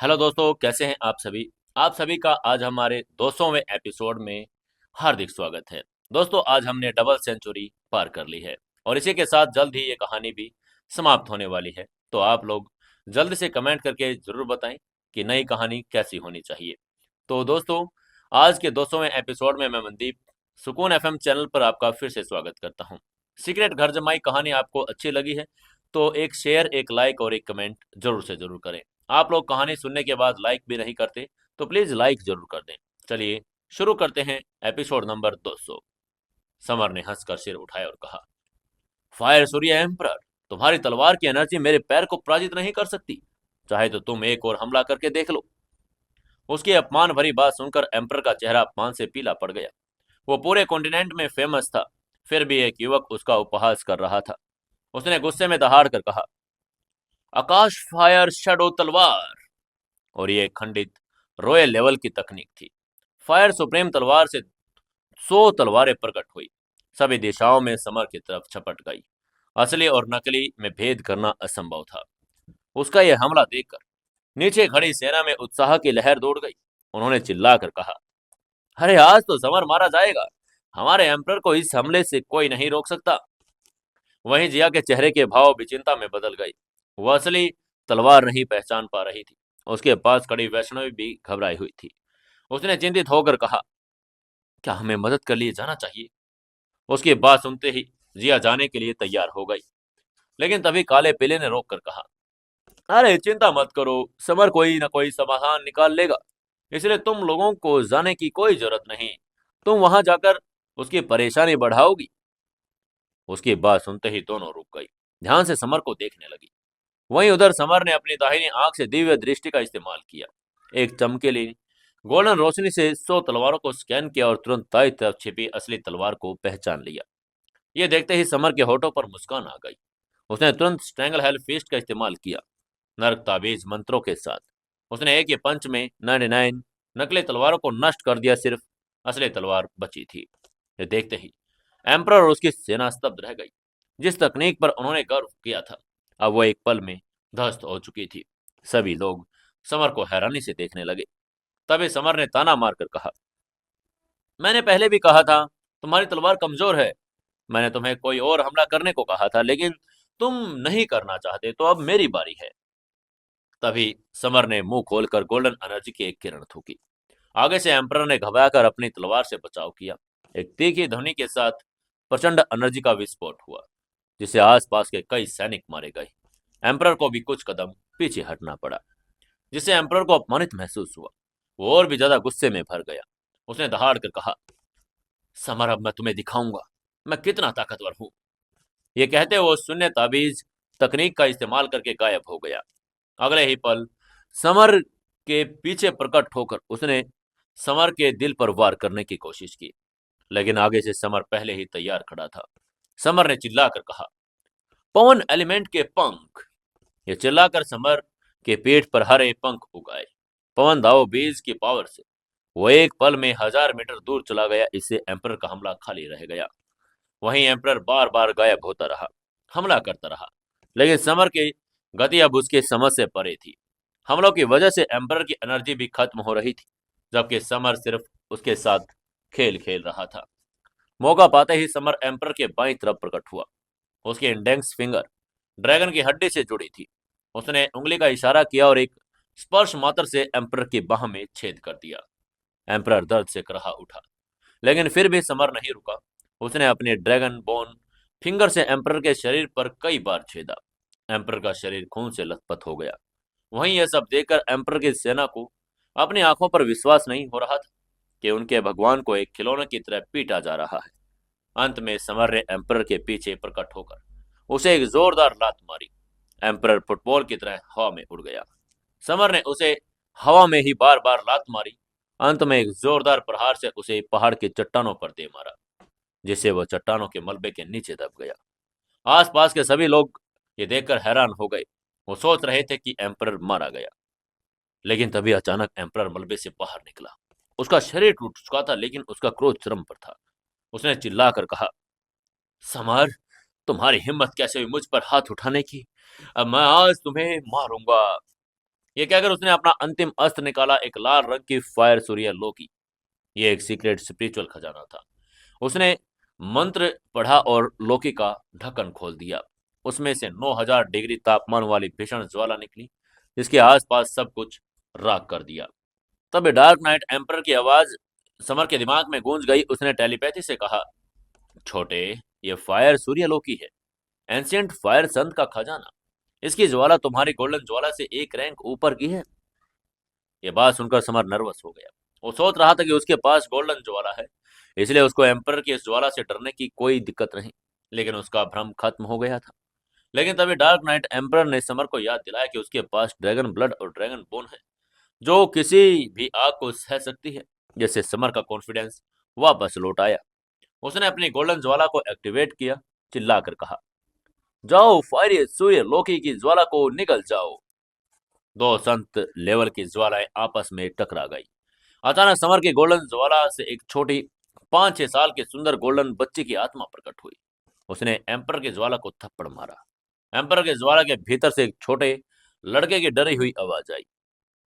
Hello दोस्तों, कैसे हैं आप सभी। आप सभी का आज हमारे 200वें एपिसोड में हार्दिक स्वागत है। दोस्तों, आज हमने डबल सेंचुरी पार कर ली है और इसी के साथ जल्द ही ये कहानी भी समाप्त होने वाली है। तो आप लोग जल्द से कमेंट करके ज़रूर बताएं कि नई कहानी कैसी होनी चाहिए। तो दोस्तों, आज के 200वें एपिसोड में मैं मनदीप सुकून एफएम चैनल पर आपका फिर से स्वागत करता हूँ। सीक्रेट घर जमाई कहानी आपको अच्छी लगी है तो एक शेयर, एक लाइक और एक कमेंट जरूर से जरूर करें। आप लोग कहानी सुनने के बाद लाइक भी नहीं करते तो प्लीज लाइक जरूर कर दें। चलिए शुरू करते हैं एपिसोड नंबर 200। समर ने हंसकर सिर उठाया और कहा, फायर सूर्य एम्परर, तुम्हारी तलवार की एनर्जी मेरे पैर को पराजित नहीं कर सकती। चाहे तो तुम एक और हमला करके देख लो। उसकी अपमान भरी बात सुनकर एम्परर का चेहरा अपमान से पीला पड़ गया। वो पूरे कॉन्टिनेंट में फेमस था, फिर भी एक युवक उसका उपहास कर रहा था। उसने गुस्से में दहाड़ कर कहा, आकाश फायर शैडो तलवार। और ये खंडित रॉयल लेवल की तकनीक थी। फायर सुप्रीम तलवार से 100 तलवारें प्रकट हुई, सभी दिशाओं में समर की तरफ छपट गई। असली और नकली में भेद करना असंभव था। उसका यह हमला देखकर नीचे खड़ी सेना में उत्साह की लहर दौड़ गई। उन्होंने चिल्लाकर कहा, अरे आज तो समर मारा जाएगा। हमारे एम्परर को इस हमले से कोई नहीं रोक सकता। वहीं जिया के चेहरे के भाव भी चिंता में बदल गए। वह असली तलवार नहीं पहचान पा रही थी। उसके पास खड़ी वैष्णवी भी घबराई हुई थी। उसने चिंतित होकर कहा, क्या हमें मदद कर लिए जाना चाहिए। उसकी बात सुनते ही जिया जाने के लिए तैयार हो गई, लेकिन तभी काले पीले ने रोक कर कहा, अरे चिंता मत करो, समर कोई ना कोई समाधान निकाल लेगा। इसलिए तुम लोगों को जाने की कोई जरूरत नहीं। तुम वहां जाकर उसकी परेशानी बढ़ाओगी। उसकी बात सुनते ही दोनों रुक गई, ध्यान से समर को देखने लगी। वहीं उधर समर ने अपनी दाहिनी आंख से दिव्य दृष्टि का इस्तेमाल किया। एक चमकीली गोल्डन रोशनी से 100 तलवारों को स्कैन किया और तुरंत दाई तरफ छिपी असली तलवार को पहचान लिया। ये देखते ही समर के होठों पर मुस्कान आ गई। उसने तुरंत स्ट्रैंगल हेल फिस्ट का इस्तेमाल किया, नर्क ताबीज मंत्रों के साथ। उसने एक ही पंच में 99 नकली तलवारों को नष्ट कर दिया, सिर्फ असली तलवार बची थी। ये देखते ही एम्परर और उसकी सेना स्तब्ध रह गई। जिस तकनीक पर उन्होंने गर्व किया था, अब वो एक पल में ध्वस्त हो चुकी थी। सभी लोग समर को हैरानी से देखने लगे। तभी समर ने ताना मारकर कहा, मैंने पहले भी कहा था तुम्हारी तलवार कमजोर है। मैंने तुम्हें कोई और हमला करने को कहा था, लेकिन तुम नहीं करना चाहते, तो अब मेरी बारी है। तभी समर ने मुंह खोलकर गोल्डन एनर्जी की एक किरण थूकी। आगे से एम्परर ने घबराकर अपनी तलवार से बचाव किया। एक तीखी ध्वनि के साथ प्रचंड एनर्जी का विस्फोट हुआ, जिससे आसपास के कई सैनिक मारे गए। एम्परर को भी कुछ कदम पीछे हटना पड़ा, जिससे एम्परर को अपमानित महसूस हुआ। वो और भी ज्यादा गुस्से में भर गया। उसने दहाड़ कर कहा, समर, अब मैं तुम्हें दिखाऊंगा मैं कितना ताकतवर हूं। ये कहते वो शून्य ताबीज तकनीक का इस्तेमाल करके गायब हो गया। अगले ही पल समर के पीछे प्रकट होकर उसने समर के दिल पर वार करने की कोशिश की, लेकिन आगे से समर पहले ही तैयार खड़ा था। समर ने चिल्लाकर कहा, पवन एलिमेंट के पंख। ये चिल्लाकर समर के पीठ पर हरे पंख उगाए। पवन दाव बीज की पावर से वो एक पल में 1000 मीटर दूर चला गया। इससे एम्परर का हमला खाली रह गया। वहीं एम्परर बार बार गायब होता रहा, हमला करता रहा, लेकिन समर की गति अब उसकी समझ से परे थी। हमलों की वजह से एम्परर की एनर्जी भी खत्म हो रही थी, जबकि समर सिर्फ उसके साथ खेल खेल रहा था। मौका पाते ही समर एम्परर के बाईं तरफ प्रकट हुआ। उसकी इंडेक्स फिंगर ड्रैगन की हड्डी से जुड़ी थी। उसने उंगली का इशारा किया और एक स्पर्श मात्र से एम्परर की बाह में छेद कर दिया। एम्परर दर्द से कराह उठा, लेकिन फिर भी समर नहीं रुका। उसने अपने ड्रैगन बोन फिंगर से एम्परर के शरीर पर कई बार छेदा। एम्परर का शरीर खून से लथपथ हो गया। वहीं यह सब देखकर एम्परर की सेना को अपनी आंखों पर विश्वास नहीं हो रहा था कि उनके भगवान को एक खिलौने की तरह पीटा जा रहा है। अंत में समर ने एम्परर के पीछे प्रकट होकर उसे एक जोरदार लात मारी। एम्परर फुटबॉल की तरह हवा में उड़ गया। समर ने उसे हवा में ही बार बार लात मारी। अंत में एक जोरदार प्रहार से उसे पहाड़ की चट्टानों पर दे मारा, जिससे वह चट्टानों के मलबे के नीचे दब गया। आसपास के सभी लोग ये देखकर हैरान हो गए। वो सोच रहे थे कि एम्परर मारा गया, लेकिन तभी अचानक एम्परर मलबे से बाहर निकला। उसका शरीर टूट चुका था, लेकिन उसका क्रोध चरम पर था। उसने चिल्लाकर कहा, समर, तुम्हारी हिम्मत कैसे हुई मुझ पर हाथ उठाने की। अब मैं आज तुम्हें मारूंगा। ये कहकर उसने अपना अंतिम अस्त्र निकाला, एक लाल रंग की फायर सूर्य लोकी। ये एक सीक्रेट स्पिरिचुअल खजाना था। उसने मंत्र पढ़ा और लोकी का ढक्कन खोल दिया। उसमें से 9000 डिग्री तापमान वाली भीषण ज्वाला निकली, जिसके आसपास सब कुछ राख कर दिया। तब डार्क नाइट एम्पर की आवाज समर के दिमाग में गूंज गई। उसने टेलीपैथी से कहा, छोटे, ये फायर सूर्यलोकी है, एंशियंट फायर संत का खजाना। इसकी ज्वाला तुम्हारी गोल्डन ज्वाला से एक रैंक ऊपर की है। ये बात सुनकर समर नर्वस हो गया। वो सोच रहा था कि उसके पास गोल्डन ज्वाला है, इसलिए उसको एम्पर की इस ज्वाला से डरने की कोई दिक्कत नहीं। लेकिन उसका भ्रम खत्म हो गया था। लेकिन तभी डार्क नाइट एम्पर ने समर को याद दिलाया कि उसके पास ड्रैगन ब्लड और ड्रैगन बोन है, जो किसी भी आग को सह सकती है। जैसे समर का कॉन्फिडेंस वापस लौट आया। उसने अपनी गोल्डन ज्वाला को एक्टिवेट किया, चिल्लाकर कहा, जाओ फायर सूर्य लोकी की ज्वाला को निकल जाओ। दो संत लेवल की ज्वालाएं आपस में टकरा गई। अचानक समर की गोल्डन ज्वाला से एक छोटी 5-6 साल की सुंदर गोल्डन बच्ची की आत्मा प्रकट हुई। उसने एम्पर की ज्वाला को थप्पड़ मारा। एम्पर के ज्वाला के भीतर से एक छोटे लड़के की डरी हुई आवाज आई।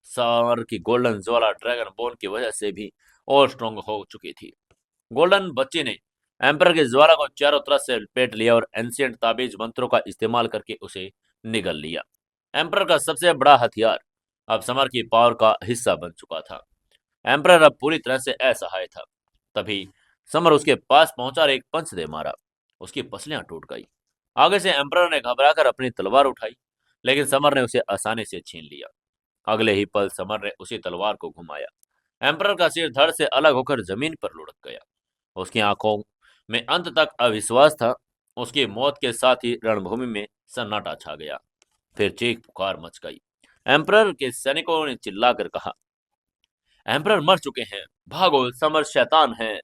समर की गोल्डन ज्वाला ड्रैगन बोन की वजह से भी और स्ट्रांग हो चुकी थी। गोल्डन बच्ची ने एम्पर की ज्वाला को चारों तरफ से लपेट लिया और एंशियंट ताबीज मंत्रों का इस्तेमाल करके उसे निगल लिया। एम्पर का सबसे बड़ा हथियार अब समर की पावर का हिस्सा बन चुका था। एम्पर अब पूरी तरह से असहाय था। तभी समर उसके पास पहुंचा और एक पंच दे मारा। उसकी पसलियां टूट गई। आगे से एम्पर ने घबराकर अपनी तलवार उठाई, लेकिन समर ने उसे आसानी से छीन लिया। अगले ही पल समर ने उसी तलवार को घुमाया। एम्पर का सिर धड़ से अलग होकर जमीन पर लुढ़क गया। उसकी आंखों में अंत तक अविश्वास था। उसकी मौत के साथ ही रणभूमि में सन्नाटा छा गया। फिर चीख पुकार मच गई। एम्परर के सैनिकों ने चिल्लाकर कहा, एम्परर मर चुके हैं, भागो, समर शैतान है।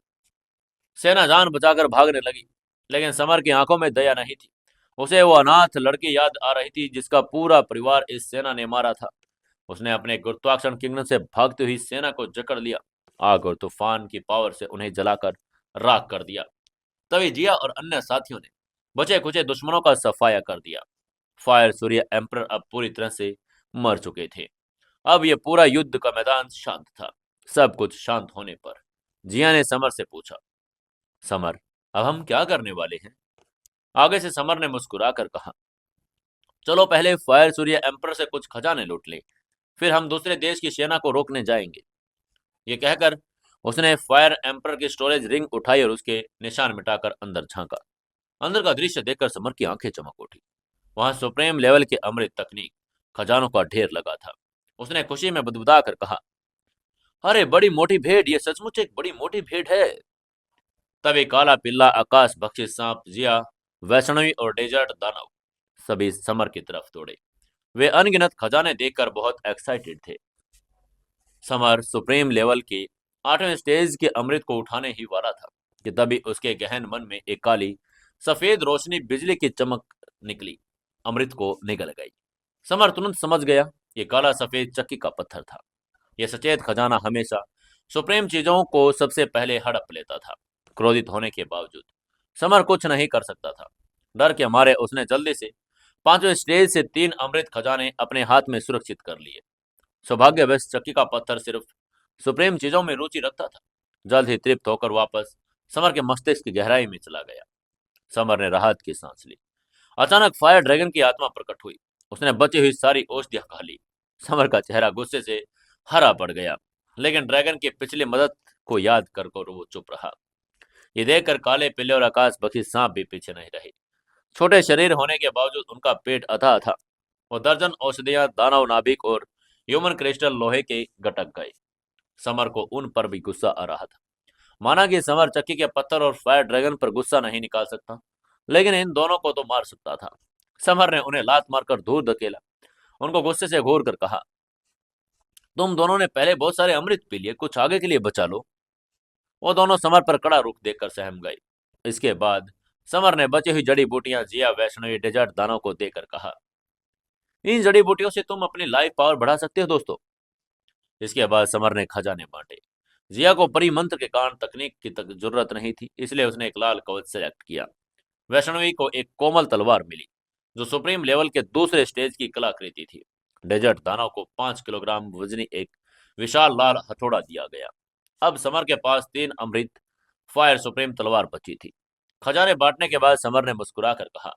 सेना जान बचाकर भागने लगी, लेकिन समर की आंखों में दया नहीं थी। उसे वो अनाथ लड़की याद आ रही थी जिसका पूरा परिवार इस सेना ने मारा था। उसने अपने गुरुत्वाकर्षण किंगडम से भागती हुई सेना को जकड़ लिया। आग और तूफान की पावर से उन्हें जलाकर राख कर दिया। तभी जिया और अन्य साथियों ने बचे खुचे दुश्मनों का सफाया कर दिया। फायर सूर्य एम्पर अब पूरी तरह से मर चुके थे। अब ये पूरा युद्ध का मैदान शांत था। सब कुछ शांत होने पर जिया ने समर से पूछा, समर, अब हम क्या करने वाले हैं? आगे से समर ने मुस्कुराकर कहा, चलो पहले फायर सूर्य एम्पर से कुछ खजाने लूट लें, फिर हम दूसरे देश की सेना को रोकने जाएंगे। ये कहकर उसने फायर एम्पर की स्टोरेज रिंग उठाई और उसके निशान मिटाकर अंदर झांका। अंदर का दृश्य देखकर समर की आंखें चमक उठी। वहां सुप्रीम लेवल के अमृत तकनीक खजानों का ढेर लगा था। उसने खुशी में बुदबुदा कर कहा, अरे बड़ी मोटी भेंट, ये सचमुच एक बड़ी मोटी भेंट है। तभी काला पिल्ला, आकाश भक्षी सांप, जिया, वैष्णवी और डेजर्ट दानव सभी समर की तरफ दौड़े। वे अनगिनत खजाने देखकर बहुत एक्साइटेड थे। समर सुप्रीम लेवल के 8वें स्टेज के अमृत को उठाने ही वाला था कि तभी उसके गहन मन में एक काली सफेद रोशनी बिजली की चमक निकली, अमृत को निगल गई। समर तुरंत समझ गया, ये काला सफेद चक्की का पत्थर था। यह सचेत खजाना हमेशा सुप्रीम चीजों को सबसे पहले हड़प लेता था। क्रोधित होने के बावजूद समर कुछ नहीं कर सकता था। डर के मारे उसने जल्दी से 5वें स्टेज से 3 अमृत खजाने अपने हाथ में सुरक्षित कर लिए। सौभाग्यवश चक्की का पत्थर सिर्फ सुप्रीम चीजों में रुचि रखता था। जल्द ही तृप्त होकर वापस समर के मस्तिष्क की गहराई में चला गया। समर ने राहत की सांस ली। अचानक फायर ड्रैगन की आत्मा प्रकट हुई। उसने बची हुई सारी औषधियां खा ली। समर का चेहरा गुस्से से हरा पड़ गया, लेकिन ड्रैगन की पिछली मदद को याद कर वो चुप रहा। ये देखकर काले पिल्ले और आकाश बखी सांप भी पीछे नहीं रहे। छोटे शरीर होने के बावजूद उनका पेट अथाह था। वो दर्जन औषधियां, दानव नाभिक और ह्यूमन क्रिस्टल लोहे के गटक गए। समर को उन पर भी गुस्सा आ रहा था। माना कि समर चक्की के पत्थर और फायर ड्रैगन पर गुस्सा नहीं निकाल सकता, लेकिन इन दोनों को तो मार सकता था। समर ने उन्हें लात मारकर दूर धकेला। उनको गुस्से से घूर कर कहा, तुम दोनों ने पहले बहुत सारे अमृत पी लिए, कुछ आगे के लिए बचा लो। वो दोनों समर पर कड़ा रुख देखकर सहम गए। इसके बाद समर ने बची हुई जड़ी बूटियां जिया, वैष्णवी, डेजर्ट दानव को देकर कहा, इन जड़ी बूटियों से तुम अपनी लाइफ पावर बढ़ा सकते हो दोस्तों। इसके बाद समर ने खजाने बांटे। जिया को परी मंत्र के कारण तकनीक की जरूरत नहीं थी, इसलिए उसने एक लाल कवच सेलेक्ट किया। वैष्णवी को एक कोमल तलवार मिली, जो सुप्रीम लेवल के दूसरे स्टेज की कलाकृति थी। डेजर्ट दानव को 5 किलोग्राम वजनी एक विशाल लाल हथौड़ा दिया गया। अब समर के पास 3 अमृत फायर सुप्रीम तलवार बची थी। खजाने बांटने के बाद समर ने मुस्कुराकर कहा,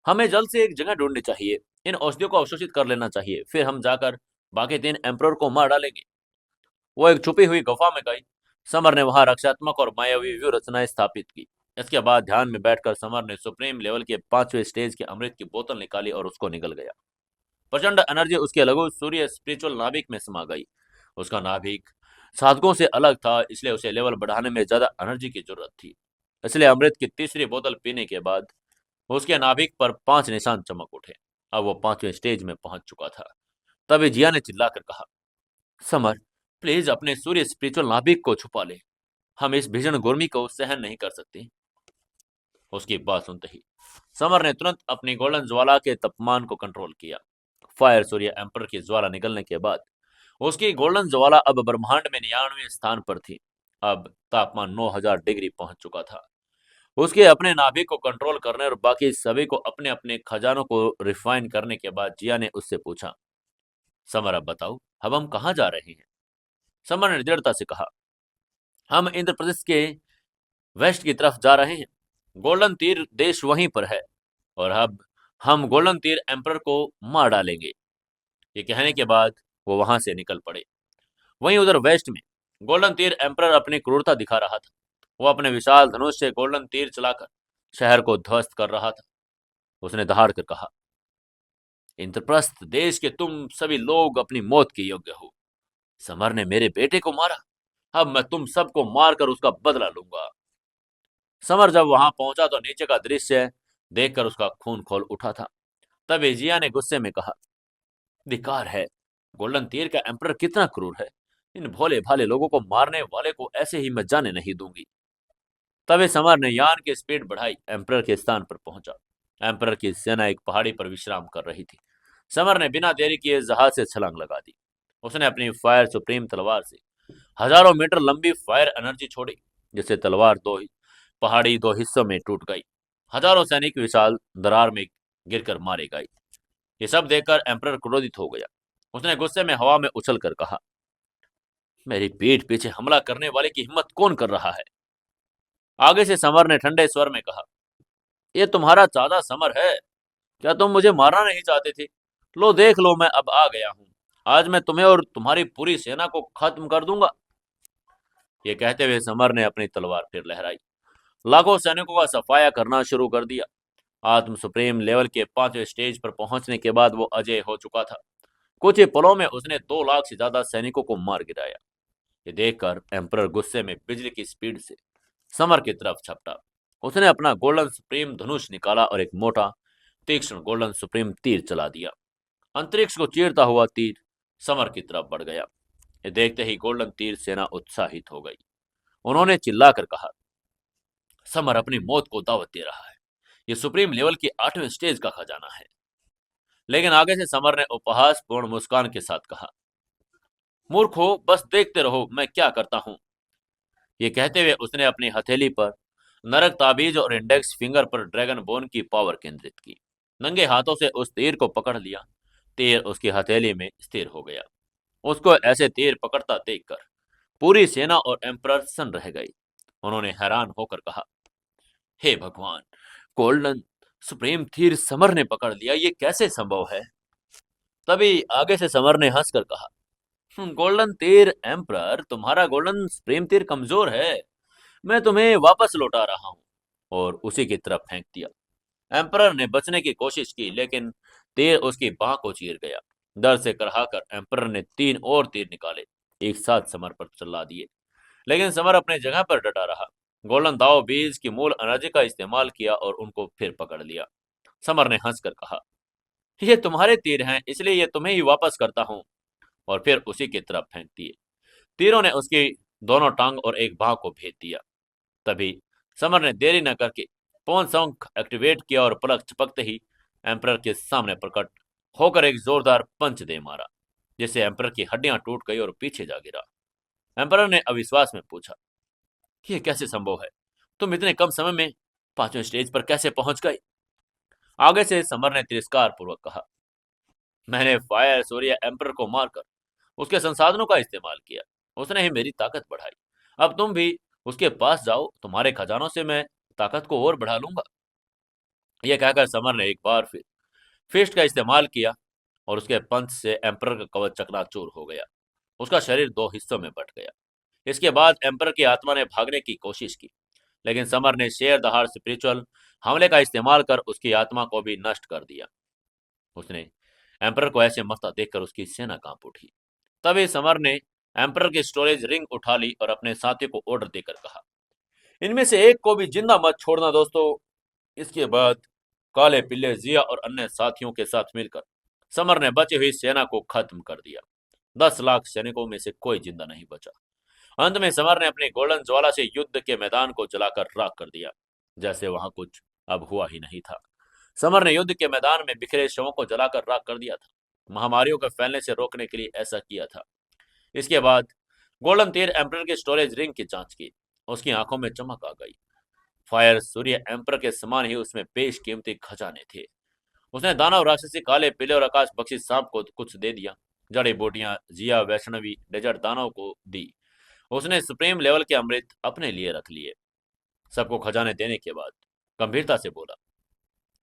हमें जल्द से एक जगह ढूंढनी चाहिए। इन औषधियों को अवशोषित कर लेना चाहिए, फिर हम जाकर बाकी 3 एम्परर को मार डालेंगे। वो एक छुपी हुई गुफा में गई। समर ने वहां रक्षात्मक और मायावी व्यू रचनाएं स्थापित की। इसके बाद ध्यान में बैठकर समर ने सुप्रीम लेवल के 5वें स्टेज के अमृत की बोतल निकाली और उसको निगल गया। प्रचंड एनर्जी उसके लघु सूर्य स्पिरिचुअल नाभिक में समा गई। उसका नाभिक साधकों से अलग था, इसलिए उसे लेवल बढ़ाने में ज्यादा एनर्जी की जरूरत थी। इसलिए अमृत की तीसरी बोतल पीने के बाद उसके नाभिक पर 5 निशान चमक उठे। अब वो 5वें स्टेज में पहुंच चुका था। तभी जिया ने चिल्लाकर कहा, समर, प्लीज अपने सूर्य स्पिरिचुअल नाभिक को छुपा ले। हम इस भीषण गर्मी को सहन नहीं कर सकते। उसकी बात सुनते ही समर ने तुरंत अपनी गोल्डन ज्वाला के तापमान को कंट्रोल किया। फायर सूर्य एम्पर की ज्वाला निकलने के बाद उसकी गोल्डन ज्वाला अब ब्रह्मांड में 99वें स्थान पर थी। अब तापमान 9000 डिग्री पहुंच चुका था। उसके अपने नाभिक को कंट्रोल करने और बाकी सभी को अपने अपने खजानों को रिफाइन करने के बाद जिया ने उससे पूछा, समर अब बताओ, अब हम कहाँ जा रहे हैं? समर ने दृढ़ता से कहा, हम इंद्र प्रदेश के वेस्ट की तरफ जा रहे हैं। गोल्डन तीर देश वहीं पर है और अब हम गोल्डन तीर एम्पर को मार डालेंगे। ये कहने के बाद वो वहां से निकल पड़े। वहीं उधर वेस्ट में गोल्डन तीर एम्पर अपनी क्रूरता दिखा रहा था। वो अपने विशाल धनुष से गोल्डन तीर चलाकर शहर को ध्वस्त कर रहा था। उसने दहाड़ कर कहा, इंद्रप्रस्थ देश के तुम सभी लोग अपनी मौत के योग्य हो। समर ने मेरे बेटे को मारा, अब मैं तुम सबको मारकर उसका बदला लूंगा। समर जब वहां पहुंचा तो नीचे का दृश्य देखकर उसका खून खौल उठा था। तभी जिया ने गुस्से में कहा, धिक्कार है, गोल्डन तीर का एम्पर कितना क्रूर है। इन भोले भाले लोगों को मारने वाले को ऐसे ही मैं जाने नहीं दूंगी। तभी समर ने यान की स्पीड बढ़ाई, एम्पर के स्थान पर पहुंचा। एम्पर की सेना एक पहाड़ी पर विश्राम कर रही थी। समर ने बिना देरी किए जहाज से छलांग लगा दी। उसने अपनी फायर सुप्रीम तलवार से हजारों मीटर लंबी फायर एनर्जी छोड़ी, जिससे तलवार पहाड़ी दो हिस्सों में टूट गई। हजारों सैनिक विशाल दरार में गिरकर मारे गए। ये सब देखकर एम्पर क्रोधित हो गया। उसने गुस्से में हवा में उछल कर कहा, मेरी पीठ पीछे हमला करने वाले की हिम्मत कौन कर रहा है? आगे से समर ने ठंडे स्वर में कहा, ये तुम्हारा चाचा समर है। क्या तुम मुझे मारना नहीं चाहते थे? लो देख लो, मैं अब आ गया हूं। आज मैं तुम्हें और तुम्हारी पूरी सेना को खत्म कर दूंगा। ये कहते हुए समर ने अपनी तलवार फिर लहराई। लाखों सैनिकों का सफाया करना शुरू कर दिया। आत्म सुप्रीम लेवल के 5वें स्टेज पर पहुंचने के बाद वो अजय हो चुका था। कुछ ही पलों में उसने 2 लाख से ज्यादा सैनिकों को मार गिराया। ये देखकर एम्परर गुस्से में बिजली की स्पीड से समर की तरफ झपटा। उसने अपना गोल्डन सुप्रीम धनुष निकाला और एक मोटा तीक्ष्ण गोल्डन सुप्रीम तीर चला दिया। अंतरिक्ष को चीरता हुआ तीर समर की तरफ बढ़ गया। ये देखते ही गोल्डन तीर सेना उत्साहित हो गई। उन्होंने चिल्लाकर कहा, समर अपनी मौत को दावत दे रहा है। ये सुप्रीम लेवल के 8वें स्टेज का खजाना है। लेकिन आगे से समर ने उपहास पूर्ण मुस्कान के साथ कहा, मूर्खो, बस देखते रहो मैं क्या करता हूं। ये कहते हुए उसने अपनी हथेली पर नरक ताबीज और इंडेक्स फिंगर पर ड्रैगन बोन की पावर केंद्रित की। नंगे हाथों से उस तीर को पकड़ लिया। तीर उसकी हथेली में स्थिर हो गया। उसको ऐसे तीर पकड़ता देखकर पूरी सेना और एम्परर सन्न रह गई। उन्होंने हैरान होकर कहा, हे भगवान, गोल्डन सुप्रीम तीर समर ने पकड़ लिया, ये कैसे संभव है? तभी आगे से समर ने हंसकर कहा, गोल्डन तीर एम्परर, तुम्हारा गोल्डन सुप्रीम तीर कमजोर है। मैं तुम्हें वापस लौटा रहा हूं। और उसी की तरफ फेंक दिया। एम्परर ने बचने की कोशिश की, लेकिन तीर उसकी बाह को चीर गया। डर से कराहकर एम्परर ने 3 और तीर निकाले, एक साथ समर पर चला दिए। लेकिन समर अपने जगह पर डटा रहा। गोल्डन दाव बीज की मूल एनर्जी का इस्तेमाल किया और उनको फिर पकड़ लिया। समर ने हंसकर कहा, ये तुम्हारे तीर हैं, इसलिए ये तुम्हें ही वापस करता हूं। और फिर उसी की तरफ फेंक दिए। तीरों ने उसकी दोनों टांग और एक बाह को भेद दिया। तभी समर ने देरी न करके पवन संख एक्टिवेट किया और पलक झपकते ही एम्परर के सामने प्रकट होकर एक जोरदार पंच दे मारा, जिससे एम्परर की हड्डियां टूट गई और पीछे जा गिरा। एम्परर ने अविश्वास में पूछा, यह कैसे संभव है? तुम इतने कम समय में 5वें स्टेज पर कैसे पहुंच गए? आगे से समर ने तिरस्कार पूर्वक कहा, मैंने फायर सूर्य एम्पर को मारकर उसके संसाधनों का इस्तेमाल किया। उसने ही मेरी ताकत बढ़ाई। अब तुम भी उसके पास जाओ, तुम्हारे खजानों से मैं ताकत को और बढ़ा लूंगा। यह कहकर समर ने एक बार फिर फिस्ट का इस्तेमाल किया और उसके पंच से एम्पर का कवच चकनाचूर हो गया। उसका शरीर दो हिस्सों में बट गया। इसके बाद एम्पर की आत्मा ने भागने की कोशिश की, लेकिन समर ने शेर दहाड़ स्पिरिचुअल हमले का इस्तेमाल कर उसकी आत्मा को भी नष्ट कर दिया। उसने एम्पर को ऐसे मरता देखकर उसकी सेना कांप उठी। तभी समर ने एम्पर की स्टोरेज रिंग उठा ली और अपने साथी को ऑर्डर देकर कहा, इनमें से एक को भी जिंदा मत छोड़ना दोस्तों। इसके बाद काले पिल्ले जिया और अन्य साथियों के साथ मिलकर समर ने बची हुई सेना को खत्म कर दिया। 10 लाख सैनिकों में से कोई जिंदा नहीं बचा। अंत में समर ने अपनी गोल्डन ज्वाला से युद्ध के मैदान को जलाकर राख कर दिया, जैसे वहां कुछ अब हुआ ही नहीं था। समर ने युद्ध के मैदान में बिखरे शवों को जलाकर राख कर दिया था। महामारियों के फैलने से रोकने के लिए ऐसा किया था। इसके बाद गोल्डन तीर एम्पर के स्टोरेज रिंग की जांच की। उसकी आंखों में चमक आ गई। फायर सूर्य एम्पर के समान ही उसमें बेशकीमती खजाने थे। उसने दानव राक्षसी काले पीले और आकाश बख्शी सांप को कुछ दे दिया। जड़ी बूटियां जिया वैष्णवी डेजर्ट दानव को दी। उसने सुप्रीम लेवल के अमृत अपने लिए रख लिए। सबको खजाने देने के बाद गंभीरता से बोला,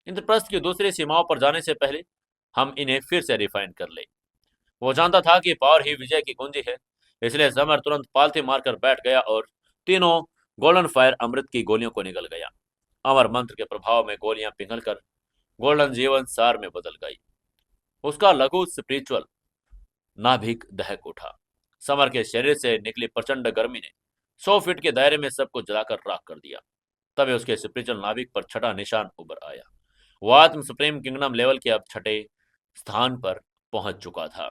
इंद्रप्रस्थ की दूसरी सीमाओं पर जाने से पहले हम इन्हें फिर से रिफाइन कर ले। वो जानता था कि पावर ही विजय की कुंजी है, इसलिए समर तुरंत पालथी मारकर बैठ गया और तीनों गोल्डन फायर अमृत की गोलियों को निगल गया। अमर मंत्र के प्रभाव में गोलियां पिघलकर गोल्डन जीवन सार में बदल गई। उसका लघु स्पिरिचुअल नाभिक दहक उठा। समर के शरीर से निकली प्रचंड गर्मी ने 100 फीट के दायरे में सबको जलाकर राख कर दिया। तभी उसके स्पिरिचुअल नाभिक पर छठा निशान उभर आया। वो आत्म सुप्रीम किंगडम लेवल के अब छठे स्थान पर पहुंच चुका था।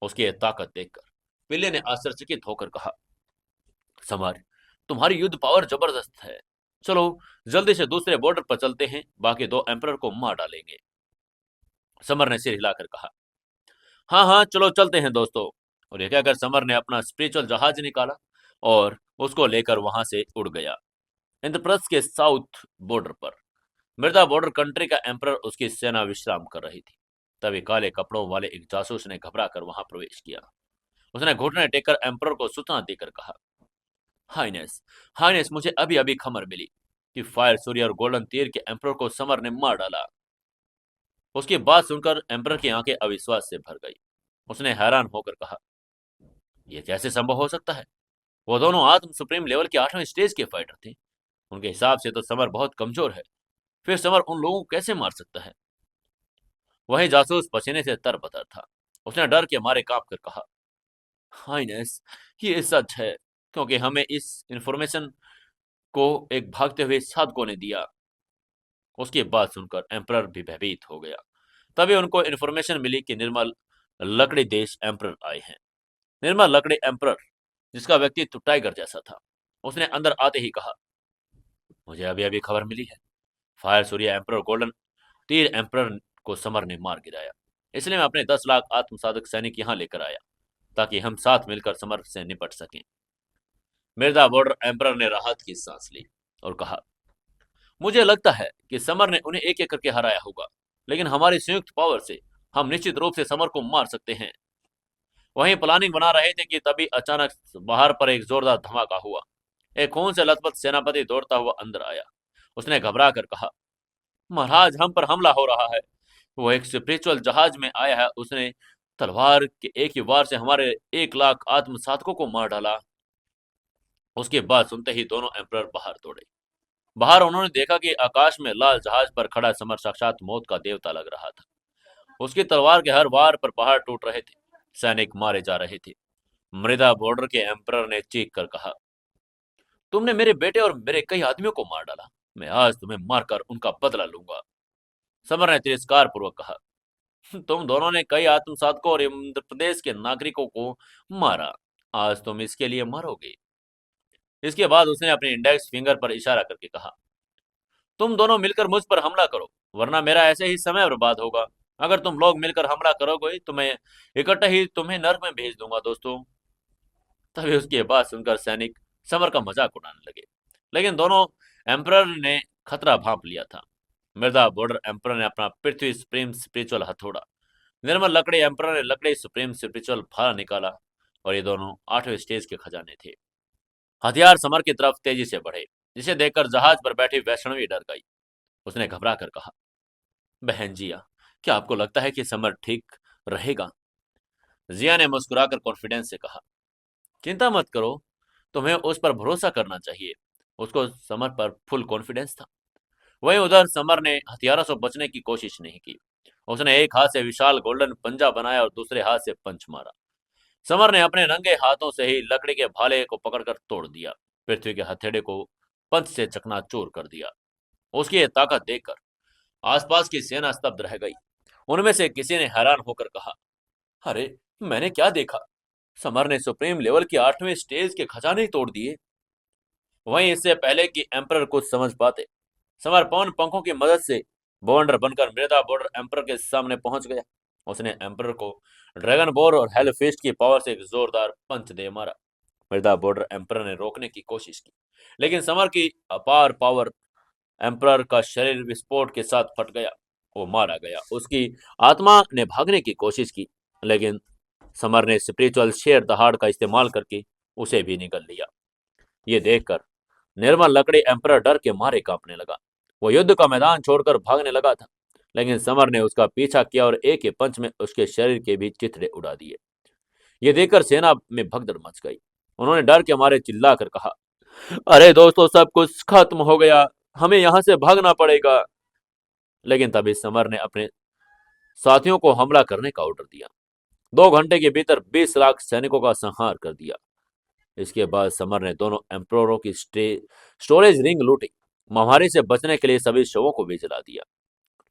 उसकी यह ताकत देखकर पिल्ले ने आश्चर्यचकित होकर कहा, समर, तुम्हारी युद्ध पावर जबरदस्त है। चलो जल्दी से दूसरे बॉर्डर पर चलते हैं, बाकी दो एम्परर को मार डालेंगे। समर ने सिर हिलाकर कहा, हाँ हाँ चलो चलते हैं दोस्तों। और यह कहकर समर ने अपना स्पिरिचुअल जहाज निकाला और उसको लेकर वहां से उड़ गया। इंद्रप्रस्थ के साउथ बॉर्डर पर मृदा बॉर्डर कंट्री का एम्परर उसकी सेना विश्राम कर रही थी। तभी काले कपड़ों वाले एक जासूस ने घबरा कर वहां प्रवेश किया। उसने घुटने टेककर एम्परर को सूचना देकर कहा, हाइनेस, हाइनेस, मुझे अभी अभी खबर मिली कि फायर सूर्य और गोल्डन तीर के एम्परर को समर ने मार डाला। उसकी बात सुनकर एम्परर की आंखें अविश्वास से भर गई। उसने हैरान होकर कहा, यह कैसे संभव हो सकता है? वो दोनों आत्म सुप्रीम लेवल के 8वें स्टेज के फाइटर थे। उनके हिसाब से तो समर बहुत कमजोर है। फिर समर उन लोगों को कैसे मार सकता है? वही जासूस पसीने से तरबतर था। उसने डर के मारे कांप कर कहा, हाइनेस, ये सच है, क्योंकि हमें इस इंफॉर्मेशन को एक भागते हुए साधकों ने दिया। उसकी बात सुनकर एम्परर भी भयभीत हो गया। तभी उनको इन्फॉर्मेशन मिली कि निर्मल लकड़ी देश एम्परर आए हैं। निर्मल लकड़ी एम्परर, जिसका व्यक्तित्व टाइगर जैसा था, उसने अंदर आते ही कहा, मुझे अभी अभी खबर मिली है, फायर सूर्य एम्परर गोल्डन तीर एम्परर को समर ने मार गिराया। इसलिए मैं अपने 10 लाख आत्मसाधक सैनिक यहाँ लेकर आया, ताकि हम साथ मिलकर समर से निपट सकें। मिर्जा बॉर्डर एम्परर ने राहत की सांस ली और कहा, मुझे लगता है कि समर ने उन्हें एक एक करके हराया होगा, लेकिन हमारी संयुक्त पावर से हम निश्चित रूप से समर को मार सकते हैं। वहीं प्लानिंग बना रहे थे कि तभी अचानक बाहर पर एक जोरदार धमाका हुआ। एक खून से लथपथ सेनापति दौड़ता हुआ अंदर आया। उसने घबरा कर कहा, महाराज, हम पर हमला हो रहा है। वो एक स्पिरिचुअल जहाज में आया है। उसने तलवार के एक ही वार से हमारे 1 लाख आत्म साधकों को मार डाला। उसके बाद सुनते ही दोनों एम्परर बाहर दौड़े। बाहर उन्होंने देखा कि आकाश में लाल जहाज पर खड़ा समर साक्षात मौत का देवता लग रहा था। उसकी तलवार के हर वार पर पहाड़ टूट रहे थे, सैनिक मारे जा रहे थे। मृदा बॉर्डर के एम्परर ने चीख कर कहा, तुमने मेरे बेटे और मेरे कई आदमियों को मार डाला। मैं आज तुम्हें मारकर उनका बदला लूंगा। समर ने तिरस्कार पूर्वक कहा, तुम दोनों ने कई आत्मसाधकों और इंद्र प्रदेश के नागरिकों को मारा। आज तुम इसके लिए मरोगे। इसके बाद उसने अपने इंडेक्स फिंगर पर इशारा करके कहा, तुम दोनों मिलकर मुझ पर हमला करो, वरना मेरा ऐसे ही समय बर्बाद होगा। अगर तुम लोग मिलकर हमला करोगे तो मैं इकट्ठा ही तुम्हें नर्क में भेज दूंगा दोस्तों। तभी उसकी बात सुनकर सैनिक समर का मजाक उड़ाने लगे, लेकिन दोनों एम्परर ने खतरा भांप लिया था। मृदा बॉर्डर एम्परर ने अपना पृथ्वी सुप्रीम स्पिरिचुअल हथौड़ा निर्मल लकड़ी एम्परर ने लकड़ी सुप्रीम स्पिरिचुअल भाला निकाला और ये दोनों 8वें स्टेज के खजाने थे। हथियार समर की तरफ तेजी से बढ़े, जिसे देखकर जहाज पर बैठी वैष्णवी डर गई। उसने घबरा कर कहा, बहन जिया, क्या आपको लगता है कि समर ठीक रहेगा? जिया ने मुस्कुराकर कॉन्फिडेंस से कहा, चिंता मत करो, तुम्हें उस पर भरोसा करना चाहिए। उसको समर पर फुल कॉन्फिडेंस था। वहीं उधर समर ने हथियारों से बचने की कोशिश नहीं की। उसने एक हाथ से विशाल गोल्डन पंजा बनाया और दूसरे हाथ से पंच मारा। समर ने अपने नंगे हाथों से ही लकड़ी के भाले को पकड़कर तोड़ दिया, पृथ्वी के हथेड़े को पंच से चकनाचूर कर दिया। उसकी ये ताकत देखकर आसपास की सेना स्तब्ध रह गई। उनमें से किसी ने हैरान होकर कहा, अरे, मैंने क्या देखा? समर ने सुप्रीम लेवल के 8वें स्टेज के खजाने ही तोड़ दिए। वहीं इससे पहले कि एम्परर कुछ समझ पाते, समर पवन पंखों की मदद से बवंडर बनकर मृदा बॉर्डर एम्परर के सामने पहुंच गया। उसने एम्परर को ड्रैगन बोर और हेल फिस्ट की पावर से एक जोरदार पंच दे मारा। मृदा बॉर्डर एम्परर ने रोकने की कोशिश की, लेकिन समर की अपार पावर एम्परर का शरीर विस्फोट के साथ फट गया। वो मारा गया। उसकी आत्मा ने भागने की कोशिश की, लेकिन समर ने स्पिरिचुअल शेर दहाड़ का इस्तेमाल करके उसे भी निगल लिया। ये देखकर निर्मल लकड़ी एम्परर डर के मारे कांपने लगा। वो युद्ध का मैदान छोड़कर भागने लगा था, लेकिन समर ने उसका पीछा किया और एक ही पंच में उसके शरीर के भी चिथड़े उड़ा दिए। ये देखकर सेना में भगदड़ मच गई। उन्होंने डर के मारे चिल्लाकर कहा, अरे दोस्तों, सब कुछ खत्म हो गया, हमें यहाँ से भागना पड़ेगा। लेकिन तभी समर ने अपने साथियों को हमला करने का ऑर्डर दिया। 2 घंटे के भीतर 20 लाख सैनिकों का संहार कर दिया। इसके बाद समर ने दोनों एम्पररों की स्टोरेज रिंग लूटी। महामारी से बचने के लिए सभी शवों को भी जला दिया।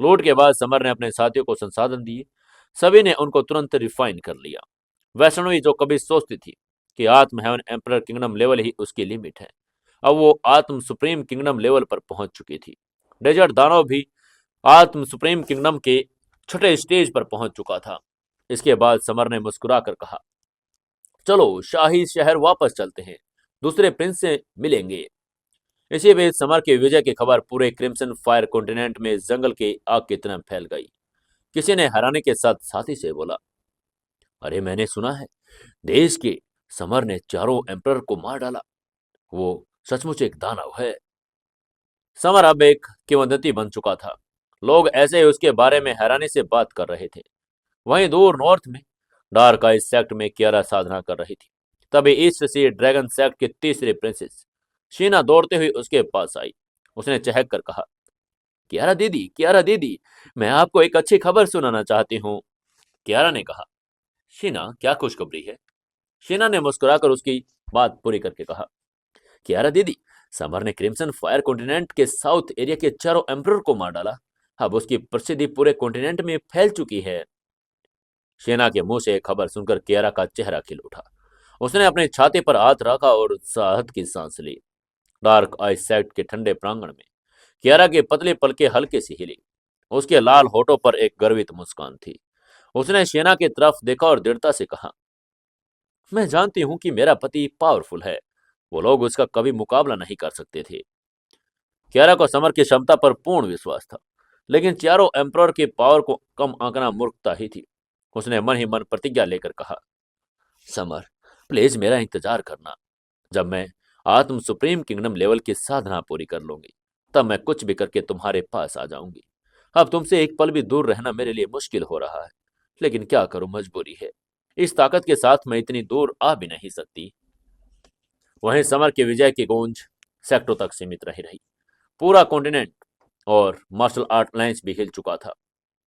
लूट के बाद समर ने अपने साथियों को संसाधन दिए। सभी ने उनको तुरंत रिफाइन कर लिया। वैष्णवी, जो कभी सोचती थी कि आत्म हेवन एम्परर किंगडम लेवल ही उसकी लिमिट है, अब वो आत्म सुप्रीम किंगडम लेवल पर पहुंच चुकी थी। डेजर्ट दानव भी आत्म सुप्रीम किंगडम के छठे स्टेज पर पहुंच चुका था। इसके बाद समर ने मुस्कुराकर कहा, चलो शाही शहर वापस चलते हैं, दूसरे प्रिंस से मिलेंगे। इसी बीच समर के विजय की खबर पूरे क्रिम्सन फायर कॉन्टिनेंट में जंगल के आग की तरह फैल गई। किसी ने हैरानी के साथ साथी से बोला, अरे, मैंने सुना है देश के समर ने चारों एम्परर को मार डाला। वो सचमुच एक दानव है। समर अब एक किंवदंती बन चुका था। लोग ऐसे ही उसके बारे में हैरानी से बात कर रहे थे। वहीं दूर नॉर्थ में डार्क आइस सेक्ट में कियारा साधना कर रही थी। तभी ईस्ट सी ड्रैगन सेक्ट की तीसरी प्रिंसेस शीना दौड़ते हुए उसके पास आई। उसने चहक कर कहा, कियारा दीदी, कियारा दीदी, मैं आपको एक अच्छी खबर सुनाना चाहती हूँ। कियारा ने कहा, शीना, क्या खुशखबरी है? शीना ने मुस्कुराकर उसकी बात पूरी करके कहा, कियारा दीदी, समर ने क्रिम्सन फायर कॉन्टिनेंट के साउथ एरिया के चारों एम्परर को मार डाला। अब उसकी प्रसिद्धि पूरे कॉन्टिनेंट में फैल चुकी है। शेना के मुंह से खबर सुनकर कियारा का चेहरा खिल उठा। उसने अपनी छाती पर हाथ रखा और उत्साहत की सांस ली। डार्क आइस सेक्ट के ठंडे प्रांगण में कियारा की पतली पलकें हल्के से हिली। उसके लाल होठों पर एक गर्वित मुस्कान थी। उसने शेना की तरफ देखा और दृढ़ता से कहा, मैं जानती हूं कि मेरा पति पावरफुल है। वो लोग उसका कभी मुकाबला नहीं कर सकते थे। कियारा को समर की क्षमता पर पूर्ण विश्वास था, लेकिन चारों एम्परर की पावर को कम आंकना मूर्खता ही थी। उसने मन ही मन प्रतिज्ञा लेकर कहा, समर, प्लीज मेरा इंतजार करना। जब मैं आत्म सुप्रीम किंगडम लेवल की साधना पूरी कर लूंगी, तब मैं कुछ भी करके तुम्हारे पास आ जाऊंगी। अब तुमसे एक पल भी दूर रहना मेरे लिए मुश्किल हो रहा है, लेकिन क्या करूं, मजबूरी है। इस ताकत के साथ मैं इतनी दूर आ भी नहीं सकती। वहीं समर की विजय की गूंज सेक्टरों तक सीमित नहीं रही। पूरा कॉन्टिनेंट और मार्शल आर्ट अलायंस भी हिल चुका था।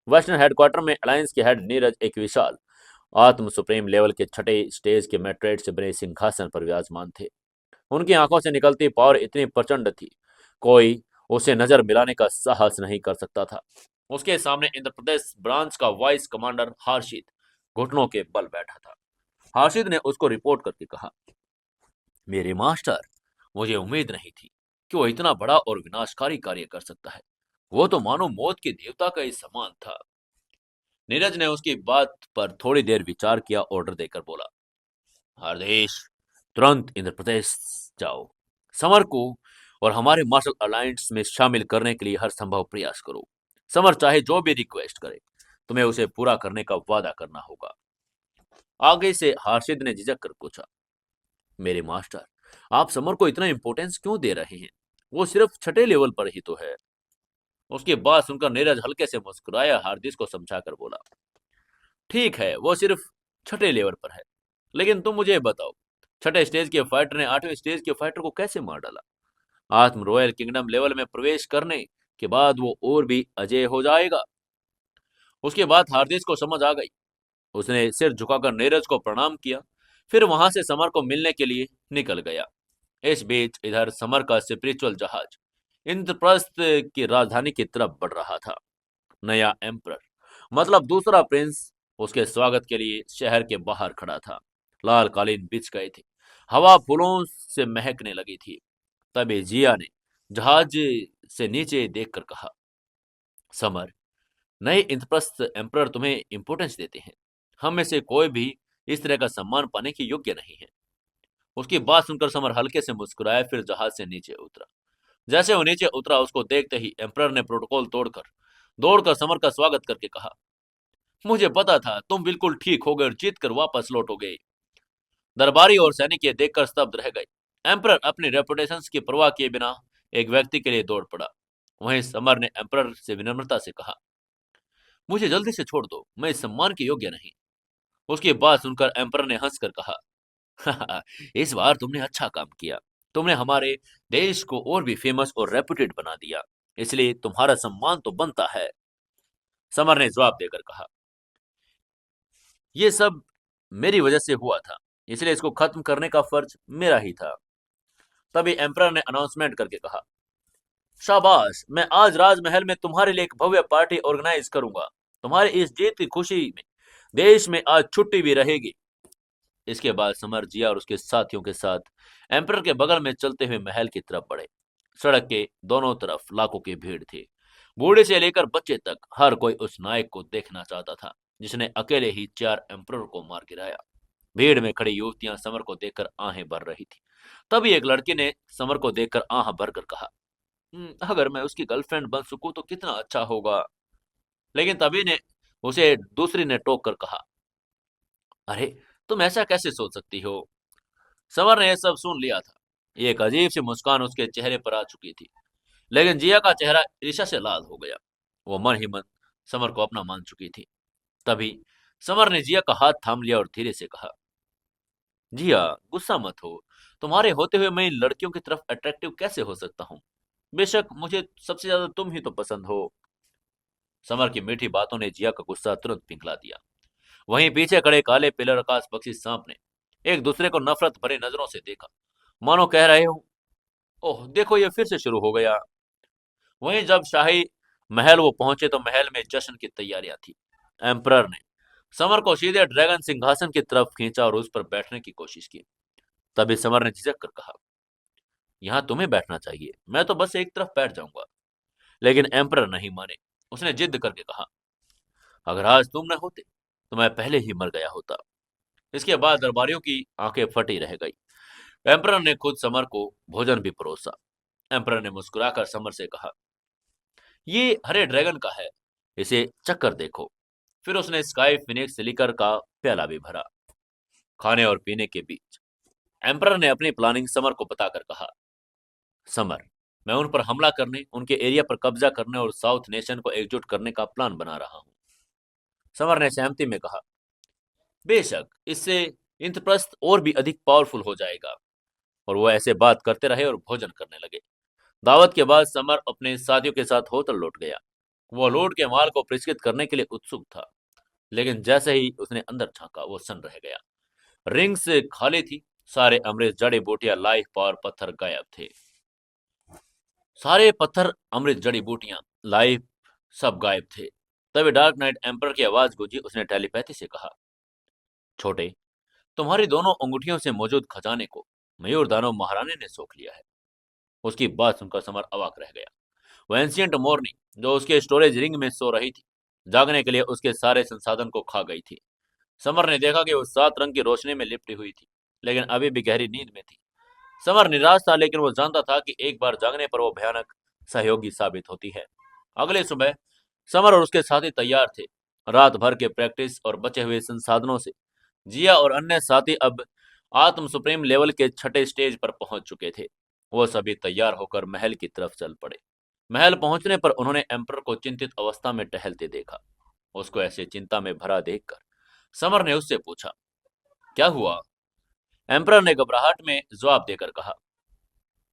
वेस्टर्न हेडक्वार्टर में अलायंस के हेड नीरज एक विशाल आत्म सुप्रीम लेवल के छठे स्टेज के मेट्रेट से बने सिंहासन पर विराजमान थे। उनकी आंखों से निकलती पावर इतनी प्रचंड थी, कोई उसे नजर मिलाने का साहस नहीं कर सकता था। उसके सामने इंद्र प्रदेश ब्रांच का वाइस कमांडर हर्षित घुटनों के बल बैठा था। हर्षित ने उसको रिपोर्ट करके कहा, मेरे मास्टर, मुझे उम्मीद नहीं थी कि वो इतना बड़ा और विनाशकारी कार्य कर सकता है। वो तो मानो मौत के देवता का ही समान था। नीरज ने उसकी बात पर थोड़ी देर विचार किया, ऑर्डर देकर बोला, हरदेश, तुरंत इंद्र प्रदेश जाओ। समर को और हमारे मार्शल अलायंस में शामिल करने के लिए हर संभव प्रयास करो। समर चाहे जो भी रिक्वेस्ट करे, तुम्हें उसे पूरा करने का वादा करना होगा। आगे से हर्षित ने झिझक कर पूछा, मेरे मास्टर, आप समर को इतना इंपॉर्टेंस क्यों दे रहे हैं? वो सिर्फ छठे लेवल पर ही तो है। उसकी बात सुनकर नीरज हल्के से मुस्कुराया, हार्दिस को समझाकर बोला, ठीक है, वो सिर्फ छठे लेवल पर है, लेकिन तुम मुझे बताओ, छठे स्टेज के फाइटर ने आठवें स्टेज के फाइटर को कैसे मार डाला? आत्म रॉयल किंगडम लेवल में प्रवेश करने के बाद वो और भी अजय हो जाएगा। उसके बाद हार्दिस को समझ आ गई। उसने सिर झुकाकर नीरज को प्रणाम किया, फिर वहां से समर को मिलने के लिए निकल गया। इस बीच इधर समर का स्पिरिचुअल जहाज इंद्रप्रस्थ की राजधानी की तरफ बढ़ रहा था। नया एम्परर, मतलब दूसरा प्रिंस, उसके स्वागत के लिए शहर के बाहर खड़ा था। लाल कालीन बिछ गए थे, हवा फूलों से महकने लगी थी। तभी जिया ने जहाज से नीचे देखकर कहा, समर, नए इंद्रप्रस्थ एम्परर तुम्हें इंपोर्टेंस देते हैं। हम में से कोई भी इस तरह का सम्मान पाने के योग्य नहीं है। उसकी बात सुनकर समर हल्के से मुस्कुराया, फिर जहाज से नीचे उतरा। जैसे वो नीचे उतरा, उसको देखते ही एम्परर ने प्रोटोकॉल तोड़कर दौड़कर समर का स्वागत करके कहा, मुझे पता था तुम बिल्कुल ठीक हो गए और जीत कर वापस लौटोगे। दरबारी और सैनिक ये देखकर स्तब्ध रह गए। एम्परर अपनी रेपुटेशन की परवाह किए बिना एक व्यक्ति के लिए दौड़ पड़ा। वहीं समर ने एम्परर से विनम्रता से कहा, मुझे जल्दी से छोड़ दो, मैं इस सम्मान के योग्य नहीं। उसकी बात सुनकर एम्परर ने हंसकर कहा, इस बार तुमने अच्छा काम किया। तुमने हमारे देश को और भी फेमस और रेपुटेड बना दिया, इसलिए तुम्हारा सम्मान तो बनता है। समर ने जवाब देकर कहा, यह सब मेरी वजह से हुआ था, इसलिए इसको खत्म करने का फर्ज मेरा ही था। तभी एम्परर ने अनाउंसमेंट करके कहा, शाबाश, मैं आज राजमहल में तुम्हारे लिए एक भव्य पार्टी ऑर्गेनाइज करूंगा। तुम्हारी इस जीत की खुशी में देश में आज छुट्टी भी रहेगी। इसके बाद समर, जिया और उसके साथियों के साथ एम्परर के बगल में चलते हुए महल की तरफ बढ़े। सड़क के दोनों तरफ लाखों की भीड़ थी। बूढ़े से लेकर बच्चे तक हर कोई उस नायक को देखना चाहता था जिसने अकेले ही 4 एम्परर को मार गिराया। भीड़ में खड़ी युवतियां समर को देखकर आहें भर रही थी। तभी एक लड़की ने समर को देखकर आह भरकर कहा, अगर मैं उसकी गर्लफ्रेंड बन सकूं तो कितना अच्छा होगा। लेकिन तभी ने उसे दूसरी ने टोक कर कहा, अरे, तुम ऐसा कैसे सोच सकती हो? समर ने यह सब सुन लिया था। एक अजीब सी मुस्कान उसके चेहरे पर आ चुकी थी, लेकिन जिया का चेहरा ईर्ष्या से लाल हो गया। वो मन ही मन समर को अपना मान चुकी थी। तभी समर ने जिया का हाथ थाम लिया और धीरे से कहा, जिया, गुस्सा मत हो। तुम्हारे होते हुए मैं इन लड़कियों की तरफ अट्रैक्टिव कैसे हो सकता हूँ? बेशक मुझे सबसे ज्यादा तुम ही तो पसंद हो। समर की मीठी बातों ने जिया का गुस्सा तुरंत पिघला दिया। वहीं पीछे खड़े काले पिलर आकाश पक्षी सांप ने एक दूसरे को नफरत भरी नजरों से देखा, मानो कह रहे हो, ओह देखो, ये फिर से शुरू हो गया। वहीं जब शाही महल वो पहुंचे तो महल में जश्न की तैयारियां थी। एम्परर ने समर को सीधे ड्रैगन सिंहासन की तरफ खींचा और उस पर बैठने की कोशिश की। तभी समर ने झिझक कर कहा, यहां तुम्हें बैठना चाहिए, मैं तो बस एक तरफ बैठ जाऊंगा। लेकिन एम्परर नहीं माने। उसने जिद करके कहा, अगर आज तुम न होते तो मैं पहले ही मर गया होता। इसके बाद दरबारियों की आंखें फटी रह गई। एम्परर ने खुद समर को भोजन भी परोसा। एम्परर ने मुस्कुराकर समर से कहा, ये हरे ड्रैगन का है, इसे चक्कर देखो। फिर उसने स्काई फिनिक्स लिकर का प्याला भी भरा। खाने और पीने के बीच एम्परर ने अपनी प्लानिंग समर को बताकर कहा, समर, मैं उन पर हमला करने, उनके एरिया पर कब्जा करने और साउथ नेशन को एकजुट करने का प्लान बना रहा हूं। समर ने सहमति में कहा, बेशक, इससे इंद्रप्रस्थ और भी अधिक पावरफुल हो जाएगा। और वो ऐसे बात करते रहे और भोजन करने लगे। दावत के बाद समर अपने साथियों के साथ होटल लौट गया। वो लूट के माल को परिष्कृत करने के लिए उत्सुक था, लेकिन जैसे ही उसने अंदर झांका वो सन्न रह गया। रिंग्स खाली थी, सारे अमृत, जड़ी बूटियां, लाइफ पावर पत्थर गायब थे। सारे पत्थर, अमृत, जड़ी बूटियां, लाइफ, सब गायब थे। तभी डार्क नाइट एम्पर की आवाज गूंजी। उसने टेलीपैथी से कहा, छोटे, तुम्हारी दोनों अंगूठियों से मौजूद खजाने को मयूर दानव महारानी ने सोख लिया है। उसकी बात सुनकर समर अवाक रह गया। वो एंशियंट मोरनी जो उसके स्टोरेज रिंग में सो रही थी, जागने के लिए उसके सारे संसाधन को खा गई थी। समर ने देखा कि वो 7 रंग की रोशनी में लिपटी हुई थी, लेकिन अभी भी गहरी नींद में थी। समर निराश था, लेकिन वो जानता था कि एक बार जागने पर वो भयानक सहयोगी साबित होती है। अगले सुबह समर और उसके साथी तैयार थे। रात भर के प्रैक्टिस और बचे हुए संसाधनों से जिया और अन्य साथी अब आत्म सुप्रीम लेवल के छठे स्टेज पर पहुंच चुके थे। वो सभी तैयार होकर महल की तरफ चल पड़े। महल पहुंचने पर उन्होंने एम्पर को चिंतित अवस्था में टहलते देखा। उसको ऐसे चिंता में भरा देखकर समर ने उससे पूछा, क्या हुआ? एम्परर ने घबराहट में जवाब देकर कहा,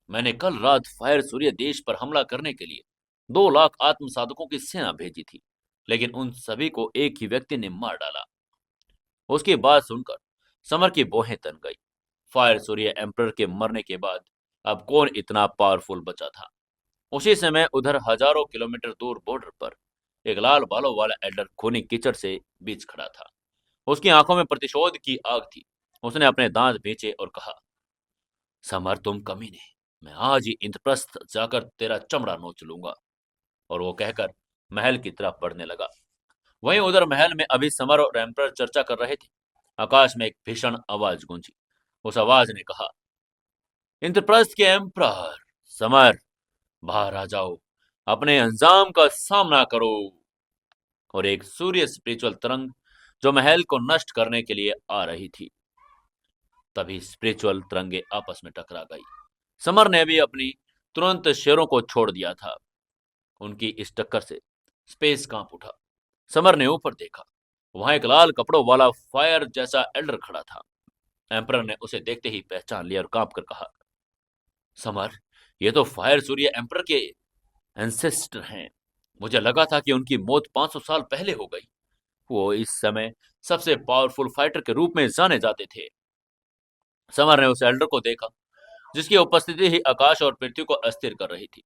मैंने कल रात फायर सूर्य देश पर हमला करने के लिए 2 लाख आत्मसाधकों की सेना भेजी थी, लेकिन उन सभी को एक ही व्यक्ति ने मार डाला। उसकी बात सुनकर समर की भौहें तन गई। फायर सूर्य एम्परर के मरने के बाद अब कौन इतना पावरफुल बचा था? उसी समय उधर हजारों किलोमीटर दूर बॉर्डर पर एक लाल बालों वाला एल्डर खूनी कीचड़ से बीच खड़ा था। उसकी आंखों में प्रतिशोध की आग थी। उसने अपने दांत भींचे और कहा, समर तुम कमीने, मैं आज ही इंद्रप्रस्थ जाकर तेरा चमड़ा नोच लूंगा। और वो कहकर महल की तरफ बढ़ने लगा। वहीं उधर महल में अभी समर और एम्परर चर्चा कर रहे थे। आकाश में एक भीषण आवाज गूंजी। उस आवाज ने कहा, इंद्रप्रस्थ के एम्परर समर, बाहर आ जाओ, अपने अंजाम का सामना करो। और एक सूर्य स्पिरिचुअल तरंग जो महल को नष्ट करने के लिए आ रही थी, तभी स्पिरिचुअल तरंगे आपस में टकरा गई। समर ने भी अपनी तुरंत शेरों को छोड़ दिया था। उनकी इस टक्कर से स्पेस कांप उठा। समर ने ऊपर देखा। वहां एक लाल कपड़ों वाला फायर जैसा एल्डर खड़ा था। एम्परर ने उसे देखते ही पहचान लिया और कांप कर कहा, समर, ये तो फायर सूर्य एम्परर के एंसेस्टर हैं। मुझे लगा था कि उनकी मौत 500 साल पहले हो गई। वो इस समय सबसे पावरफुल फाइटर के रूप में जाने जाते थे। समर ने उस एल्डर को देखा जिसकी उपस्थिति ही आकाश और पृथ्वी को अस्थिर कर रही थी।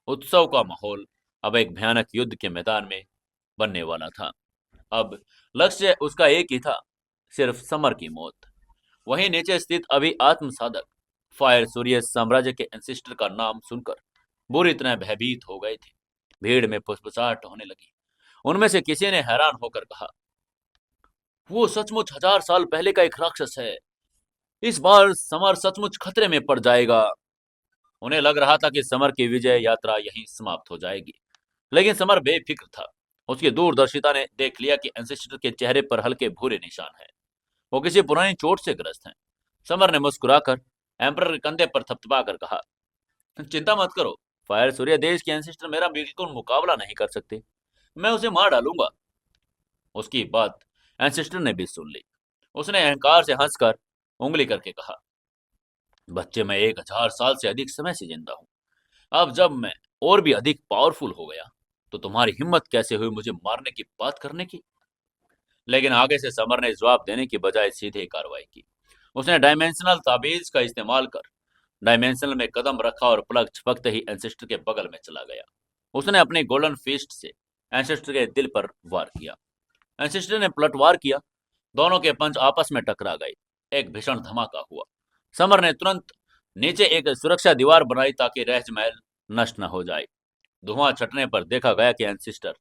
उत्सव का माहौल अब एक भयानक युद्ध के मैदान में बनने वाला था। अब लक्ष्य उसका एक ही था, सिर्फ समर की मौत। वहीं नीचे स्थित अभी आत्म साधक फायर सूर्य साम्राज्य के एंसेस्टर का नाम सुनकर बुरी तरह भयभीत हो गए थे। भीड़ में फुसफुसाहट होने लगी। उनमें से किसी ने हैरान होकर कहा, वो सचमुच 1000 साल पहले का एक राक्षस है। इस बार समर सचमुच खतरे में पड़ जाएगा। उन्हें लग रहा था कि समर की विजय यात्रा यहीं समाप्त हो जाएगी, लेकिन समर बेफिक्र था। उसकी दूरदर्शिता ने देख लिया कि एंसेस्टर के चेहरे पर हल्के भूरे निशान हैं। वो किसी पुरानी चोट से ग्रस्त हैं। समर ने मुस्कुराकर एम्परर के कंधे पर थपथपा कर कहा, चिंता मत करो, फायर सूर्य देश के एंसेस्टर मेरा बिल्कुल मुकाबला नहीं कर सकते। मैं उसे मार डालूंगा। उसकी बात एंसेस्टर ने भी सुन ली। उसने अहंकार से हंसकर उंगली करके कहा, बच्चे, मैं 1000 साल से अधिक समय से जिंदा हूं। अब जब मैं और भी अधिक पावरफुल हो गया, तो तुम्हारी हिम्मत कैसे हुई मुझे मारने की बात करने की? लेकिन आगे से समर ने जवाब देने की बजाय सीधे कार्रवाई की। उसने डायमेंशनल ताबीज का इस्तेमाल कर डायमेंशनल में कदम रखा और पलक झपकते ही एंसेस्टर के बगल में चला गया। उसने अपने गोल्डन फिस्ट से एंसेस्टर के दिल पर वार किया। एंसेस्टर ने पलटवार किया। दोनों के पंच आपस में टकरा गए। एक भीषण धमाका हुआ। समर ने तुरंत नीचे एक सुरक्षा दीवार बनाई ताकि रहजमहल नष्ट न हो जाए। धुआं छटने पर देखा गया कि एंसेस्टर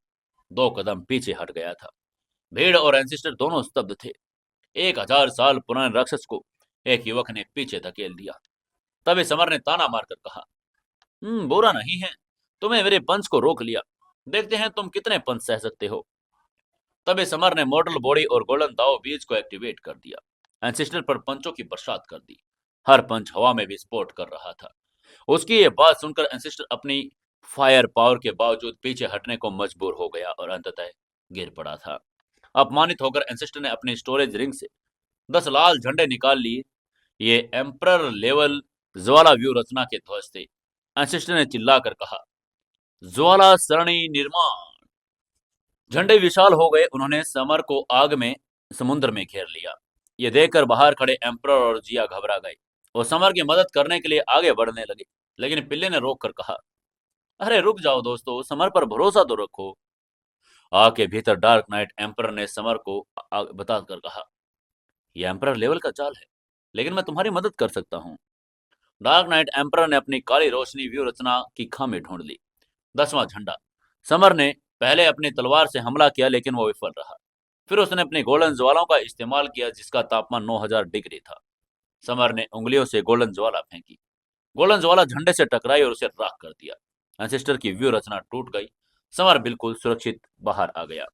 2 कदम पीछे हट गया था। भीड़ और एंसेस्टर दोनों स्तब्ध थे। 1000 साल पुराने राक्षस को एक युवक ने पीछे धकेल दिया। तभी समर ने ताना मारकर कहा, बुरा नहीं है, तुम्हें मेरे पंच को रोक लिया। देखते हैं तुम कितने पंच सह सकते हो। तभी समर ने मॉडल बॉडी और गोल्डन दाव बीज को एक्टिवेट कर दिया। एंसेस्टर पर पंचों की बरसात कर दी। हर पंच हवा में विस्फोट कर रहा था। उसकी ये बात सुनकर एंसेस्टर अपनी फायर पावर के बावजूद पीछे हटने को मजबूर हो गया और अंततः गिर पड़ा था। अपमानित होकर एंसेस्टर ने अपनी स्टोरेज रिंग से 10 लाल झंडे निकाल लिए। ये एम्परर लेवल ज्वाला व्यू रचना के ध्वज थे। एंसेस्टर ने चिल्लाकर कहा, ज्वाला सरणी निर्माण। झंडे विशाल हो गए। उन्होंने समर को आग में समुद्र में घेर लिया। ये देखकर बाहर खड़े एम्परर और जिया घबरा गए। वो समर की मदद करने के लिए आगे बढ़ने लगे, लेकिन पिल्ले ने रोक कर कहा, अरे रुक जाओ दोस्तों, समर पर भरोसा तो रखो। आग के भीतर डार्क नाइट एम्परर ने समर को बताकर कहा, यह एम्परर लेवल का चाल है, लेकिन मैं तुम्हारी मदद कर सकता हूँ। डार्क नाइट एम्परर ने अपनी काली रोशनी व्यू रचना की खामी ढूंढ ली। 10वां झंडा। समर ने पहले अपनी तलवार से हमला किया, लेकिन वो विफल रहा। फिर उसने अपनी गोल्डन ज्वालाओं का इस्तेमाल किया, जिसका तापमान 9000 डिग्री था। समर ने उंगलियों से गोल्डन ज्वाला फेंकी। गोल्डन ज्वाला झंडे से टकराई और उसे राख कर दिया। एंसेस्टर की व्यू रचना टूट गई। समर बिल्कुल सुरक्षित बाहर आ गया।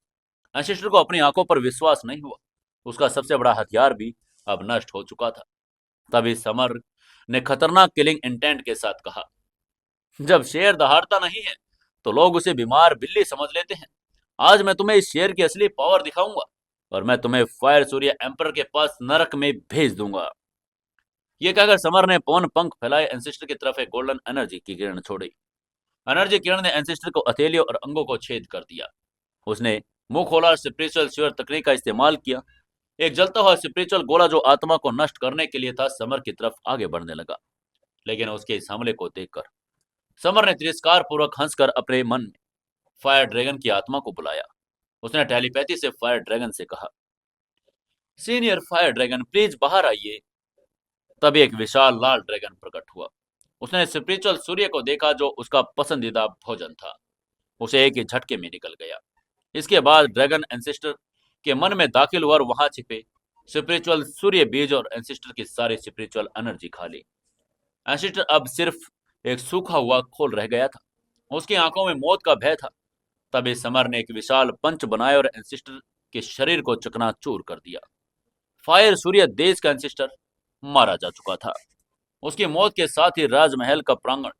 एंसेस्टर को अपनी आंखों पर विश्वास नहीं हुआ। उसका सबसे बड़ा हथियार भी अब नष्ट हो चुका था। तभी समर ने खतरनाक किलिंग इंटेंट के साथ कहा, जब शेर दहाड़ता नहीं है तो लोग उसे बीमार बिल्ली समझ लेते हैं। आज मैं तुम्हें इस शेर की असली पावर दिखाऊंगा और मैं तुम्हें फायर सूर्य एम्पर के पास नरक में भेज दूंगा। ये कहकर समर ने पवन पंख फैलाए एंसेस्टर की तरफ एक गोल्डन एनर्जी की किरण छोड़ी। एनर्जी किरण ने एंसेस्टर को हथेलियों और अंगों को छेद कर दिया। उसने मुंह खोला और स्पिरिचुअल स्वर तकनीक का इस्तेमाल किया। एक जलता हुआ स्पिरिचुअल गोला जो आत्मा को नष्ट करने के लिए था समर की तरफ आगे बढ़ने लगा। लेकिन उसके इस हमले को देखकर समर ने तिरस्कार पूर्वक हंसकर अपने मन में फायर ड्रैगन की आत्मा को बुलाया। उसने टेलीपैथी से फायर ड्रैगन से कहा, सीनियर फायर ड्रैगन प्लीज बाहर आइए। तभी एक विशाल लाल ड्रैगन प्रकट हुआ। उसने स्पिरिचुअल सूर्य को देखा जो उसका पसंदीदा भोजन था। उसे एक ही झटके में निकल गया। इसके बाद ड्रैगन एंसेस्टर के मन में दाखिल हुआ और वहां छिपे स्पिरिचुअल सूर्य बीज और एंसेस्टर की सारी स्पिरिचुअल एनर्जी खा ली। एंसेस्टर अब सिर्फ एक सूखा हुआ खोल रह गया था। उसकी आंखों में मौत का भय था। तभी समर ने एक विशाल पंच बनाया और एंसेस्टर के शरीर को चकनाचूर कर दिया। फायर सूर्य देश का एंसेस्टर मारा जा चुका था। उसकी मौत के साथ ही राजमहल का प्रांगण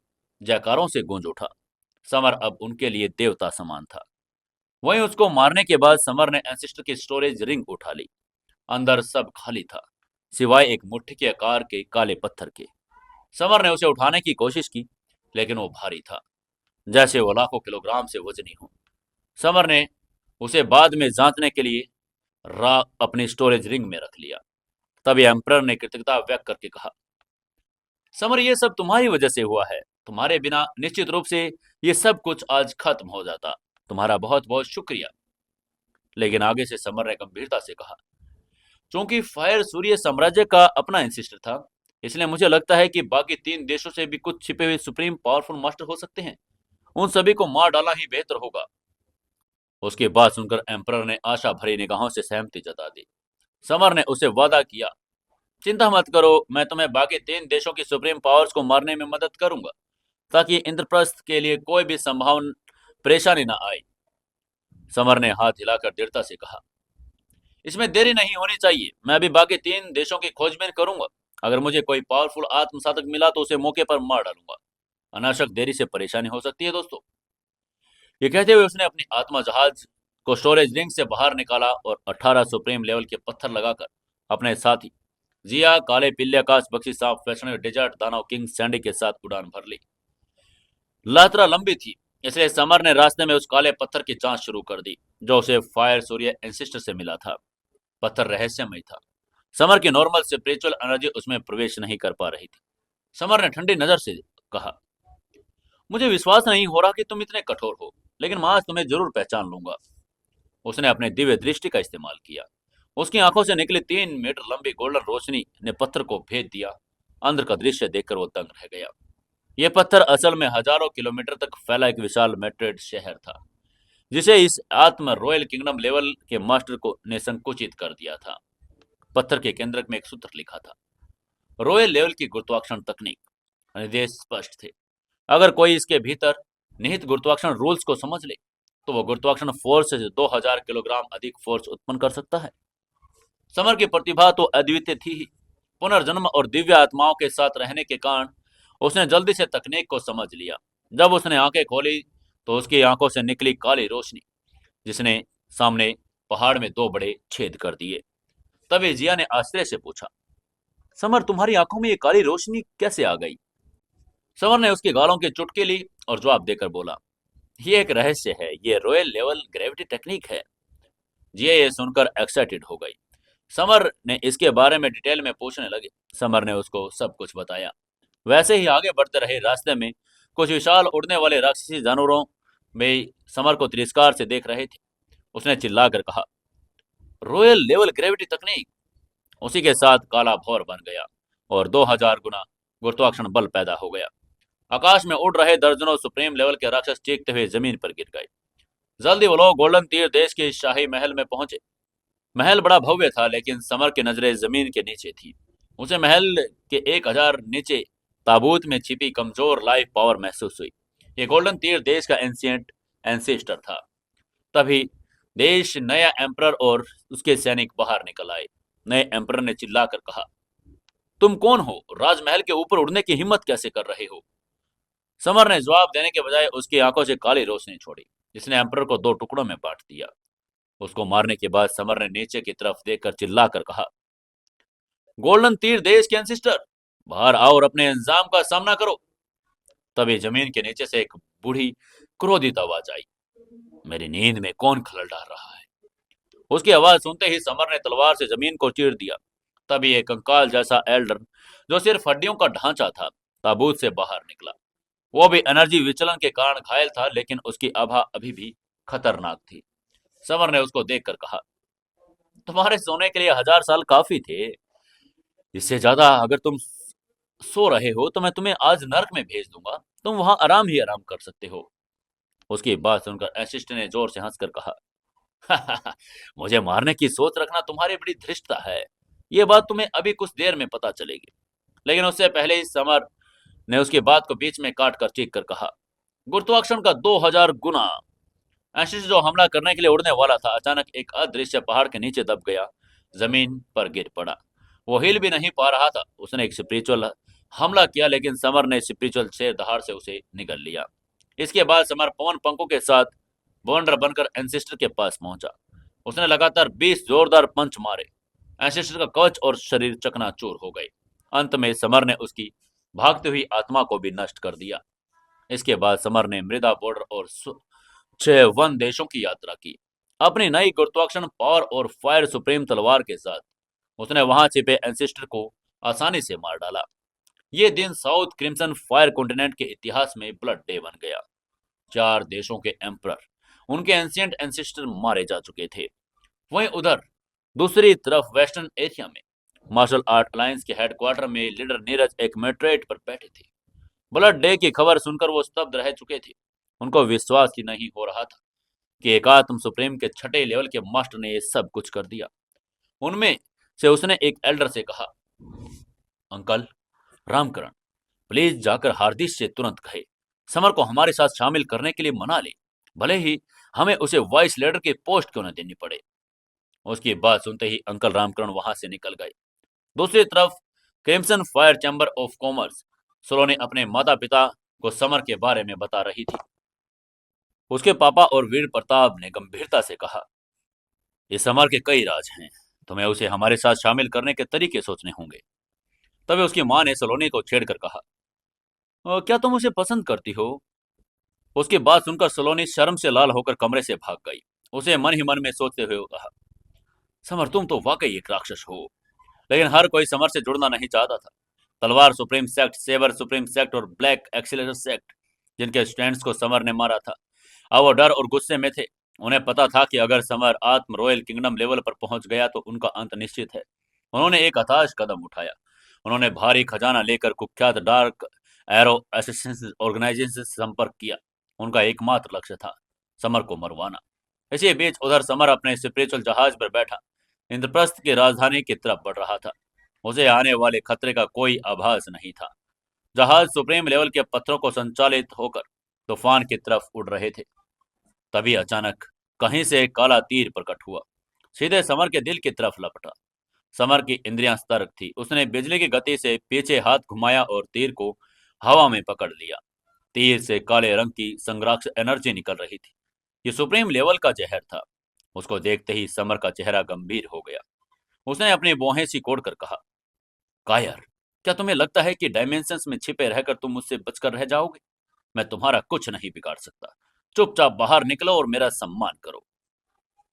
जयकारों से गूंज उठा। समर अब उनके लिए देवता समान था। वहीं उसको मारने के बाद समर ने एंसेस्टर की स्टोरेज रिंग उठा ली। अंदर सब खाली था सिवाय एक मुट्ठी के आकार के काले पत्थर के। समर ने उसे उठाने की कोशिश की लेकिन वो भारी था, जैसे वो लाखों किलोग्राम से वजनी हो। समर ने उसे बाद में जांचने के लिए अपनी स्टोरेज रिंग में रख लिया। तभी एम्परर ने कृतज्ञता व्यक्त करके कहा, समर ये सब तुम्हारी वजह से हुआ है। तुम्हारे बिना निश्चित रूप से ये सब कुछ आज खत्म हो जाता। तुम्हारा बहुत बहुत शुक्रिया। लेकिन आगे से समर ने गंभीरता से कहा, क्योंकि फायर सूर्य साम्राज्य का अपना एंसेस्टर था, इसलिए मुझे लगता है कि बाकी 3 देशों से भी कुछ छिपे हुए सुप्रीम पावरफुल मास्टर हो सकते हैं। उन सभी को मार डालना ही बेहतर होगा। उसकी बात सुनकर एम्परर ने आशा भरी निगाहों से सहमति जता दी। समर ने उसे वादा किया, चिंता मत करो, मैं तुम्हें बाकी 3 देशों की सुप्रीम पावर्स को मारने में मदद करूंगा ताकि इंद्रप्रस्थ के लिए कोई भी संभावना परेशानी न आए। समर ने हाथ हिलाकर दृढ़ता से कहा, इसमें देरी नहीं होनी चाहिए। मैं अभी बाकी 3 देशों की खोजबीन करूंगा। अगर मुझे कोई पावरफुल आत्मसाधक मिला तो उसे मौके पर मार डालूंगा। अनावश्यक देरी से परेशानी हो सकती है दोस्तों। ये कहते हुए उसने अपनी आत्मा जहाज को स्टोरेज रिंग से बाहर निकाला और 18 सुप्रीम लेवल के पत्थर लगाकर अपने साथी जिया काले पिल्ले आकाश बख्शी सांप फैशन डेजर्ट दानव किंग सैंडी के साथ उड़ान भर ली। यात्रा लंबी थी, इसलिए समर ने रास्ते में उस काले पत्थर की जांच शुरू कर दी जो उसे फायर सूर्य एंसेस्टर से मिला था। पत्थर रहस्यमय था। समर की नॉर्मल स्पिरिचुअल एनर्जी उसमें प्रवेश नहीं कर पा रही थी। समर ने ठंडी नजर से कहा, मुझे विश्वास नहीं हो रहा कि तुम इतने कठोर हो, लेकिन मैं आज तुम्हें जरूर पहचान लूंगा। उसने अपने दिव्य दृष्टि का इस्तेमाल किया। उसकी आंखों से निकली 3 मीटर लंबी गोल्डन रोशनी ने पत्थर को भेद दिया। अंदर का दृश्य देखकर वो दंग रह गया। यह पत्थर असल में हजारों किलोमीटर तक फैला एक विशाल मेट्रेड शहर था, जिसे इस आत्म रॉयल किंगडम लेवल के मास्टर को ने संकुचित कर दिया था। पत्थर के केंद्र में एक सूत्र लिखा था, रॉयल लेवल की गुरुत्वाकर्षण तकनीक। निर्देश स्पष्ट थे, अगर कोई इसके भीतर निहित गुरुत्वाकर्षण रूल्स को समझ ले तो वो गुरुत्वाकर्षण फोर्स से 2000 किलोग्राम अधिक फोर्स उत्पन्न कर सकता है। समर की प्रतिभा तो अद्वितीय थी ही। पुनर्जन्म और दिव्य आत्माओं के साथ रहने के कारण उसने जल्दी से तकनीक को समझ लिया। जब उसने आंखें खोली तो उसकी आंखों से निकली काली रोशनी जिसने सामने पहाड़ में 2 बड़े छेद कर दिए। तभी जिया ने आश्चर्य से पूछा, समर तुम्हारी आंखों में ये काली रोशनी कैसे आ गई? समर ने उसके गालों की चुटकी ली और जवाब देकर बोला, ये एक रहस्य है, ये रॉयल लेवल ग्रेविटी टेक्निक है। जिया ये सुनकर एक्साइटेड हो गई। समर ने इसके बारे में डिटेल में पूछने लगे। समर ने उसको सब कुछ बताया। वैसे ही आगे बढ़ते रहे। रास्ते में कुछ विशाल उड़ने वाले राक्षसी जानवरों में समर को तिरस्कार से देख रहे थे। उसने चिल्लाकर कहा, रॉयल लेवल ग्रेविटी तकनीक। उसी के साथ काला भौर बन गया और 2000 गुना गुरुत्वाकर्षण बल पैदा हो गया। आकाश में उड़ रहे दर्जनों सुप्रीम लेवल के राक्षस चीखते हुए जमीन पर गिर गए। जल्दी वो लोग गोल्डन तीर देश के शाही महल में पहुंचे। महल बड़ा भव्य था लेकिन समर की नजरें जमीन के नीचे थी। उसे महल के 1000 नीचे ताबूत में छिपी कमजोर लाइफ पावर महसूस हुई। ये गोल्डन तीर देश का एंशियंट एंसेस्टर था। तभी देश नया एम्परर और उसके सैनिक बाहर निकल आए। नए एम्परर ने चिल्लाकर कहा, तुम कौन हो? राजमहल के ऊपर उड़ने की हिम्मत कैसे कर रहे हो? समर ने जवाब देने के बजाय उसकी आंखों से काली रोशनी छोड़ी, जिसने एम्परर को दो टुकड़ों में बांट दिया। उसको मारने के बाद समर ने नीचे की तरफ देखकर चिल्लाकर कहा, गोल्डन तीर देश के एंसिस्टर, बाहर आओ और अपने इंजाम का सामना करो। तभी जमीन के नीचे से एक बूढ़ी क्रोधित आवाज आई, मेरी नींद में कौन खलल डाल रहा है? उसकी आवाज सुनते ही समर ने तलवार से जमीन को चीर दिया। तभी एक कंकाल जैसा एल्डर, जो सिर्फ हड्डियों का ढांचा था, ताबूत से बाहर निकला। वो भी एनर्जी विचलन के कारण घायल था, लेकिन उसकी आभा अभी भी खतरनाक थी। समर ने उसको देखकर कहा, तुम्हारे सोने के लिए 1000 साल काफी थे। इससे ज्यादा अगर तुम सो रहे हो तो मैं तुम्हें आज नर्क में भेज दूंगा। तुम वहां आराम ही आराम कर सकते हो। उसकी बात सुनकर असिस्टेंट ने जोर से हंसकर कहा, मुझे मारने की सोच रखना तुम्हारी बड़ी धृष्टता है। ये बात तुम्हें अभी कुछ देर में पता चलेगी। लेकिन उससे पहले ही समर ने उसकी बात को बीच में काट कर चीख कर कहा, गुरुत्वाकर्षण का 2000 गुना। आशीष जो हमला करने के लिए उड़ने वाला था, अचानक एक अदृश्य पहाड़ के नीचे दब गया, जमीन पर गिर पड़ा। वो हिल भी नहीं पा रहा था। उसने एक स्पिरिचुअल हमला किया, लेकिन समर ने स्पिरिचुअल शेर दहाड़ से उसे निगल लिया। इसके बाद समर पवन पंखों के साथ बॉन्डर बनकर एंसिस्टर के पास पहुंचा। उसने लगातार 20 जोरदार पंच मारे। एंसिस्टर का कवच और शरीर चकनाचूर हो गए। अंत में समर ने उसकी भागती हुई आत्मा को भी नष्ट कर दिया। इसके बाद समर ने मृदा बॉर्डर और 6 वन देशों की यात्रा की। अपनी नई गुरुत्वाकर्षण पावर और फायर सुप्रीम तलवार के साथ उसने वहां छिपे एंसिस्टर को आसानी से मार डाला। ये दिन साउथ क्रिम्सन फायर कॉन्टिनेंट के इतिहास में ब्लड डे बन गया। 4 देशों के एम्परर, उनके एंशिएंट एंसिस्टर मारे जा चुके थे। वहीं उधर दूसरी तरफ वेस्टर्न एशिया में मार्शल आर्ट अलायंस के हेडक्वार्टर में लीडर नीरज एक मेट्रेट पर बैठे थे। ब्लड डे की खबर सुनकर वो स्तब्ध रह चुके थे। उनको विश्वास ही नहीं हो रहा था कि एक आत्म सुप्रीम के छठे लेवल के मास्टर ने ये सब कुछ कर दिया। उनमें से उसने एक एल्डर से कहा, अंकल रामकरण, प्लीज जाकर हार्दिश से तुरंत कहे समर को हमारे साथ शामिल करने के लिए मना ले, भले ही हमें उसे वाइस लीडर की पोस्ट क्यों न देनी पड़े। उसकी बात सुनते ही अंकल रामकरण वहां से निकल गए। दूसरी तरफ crimson fire chamber of commerce सोलोनी अपने माता पिता को समर के बारे में बता रही थी। उसके पापा और वीर प्रताप ने गंभीरता से कहा, इस समर के कई राज हैं, तुम्हें उसे हमारे साथ शामिल करने के तरीके सोचने होंगे। तभी उसकी मां ने सलोनी को छेड़कर कहा, क्या तुम उसे पसंद करती हो? उसकी बात सुनकर सलोनी शर्म से लाल होकर कमरे से भाग गई। उसे मन ही मन में सोचते हुए कहा, समर तुम तो वाकई एक राक्षस हो। लेकिन हर कोई समर से जुड़ना नहीं चाहता था। तलवार supreme sect, sabre supreme sect और ब्लैक एक्सीलरेटर सेक्ट, जिनके स्टूडेंट्स को समर ने मारा था, अब वो डर और गुस्से में थे। उन्हें पता था कि अगर समर आत्म रॉयल किंगडम लेवल पर पहुंच गया तो उनका अंत निश्चित है। उन्होंने एक हताश कदम उठाया। उन्होंने भारी खजाना लेकर कुख्यात डार्क एरो असिस्टेंस ऑर्गेनाइजेशन से संपर्क किया। उनका एकमात्र लक्ष्य था समर को मरवाना। इसी बीच उधर समर अपने स्पिरिचुअल जहाज पर बैठा इंद्रप्रस्थ की राजधानी की तरफ बढ़ रहा था। उसे आने वाले खतरे का कोई आभास नहीं था। जहाज सुप्रीम लेवल के पत्थरों को संचालित होकर तूफान की तरफ उड़ रहे थे। तभी अचानक कहीं से एक काला तीर प्रकट हुआ, सीधे समर के दिल की तरफ लपटा। समर की इंद्रियां सतर्क थी। उसने बिजली की गति से पीछे हाथ घुमाया और तीर को हवा में पकड़ लिया। तीर से काले रंग की संग्राक्ष एनर्जी निकल रही थी। ये सुप्रीम लेवल का जहर था। उसको देखते ही समर का चेहरा गंभीर हो गया। उसने अपनी भौहें सिकोड़ कर कहा, कायर, क्या तुम्हें लगता है कि डायमेंशंस में छिपे रहकर तुम मुझसे बचकर रह जाओगे? मैं तुम्हारा कुछ नहीं बिगाड़ सकता। चुपचाप बाहर निकलो और मेरा सम्मान करो।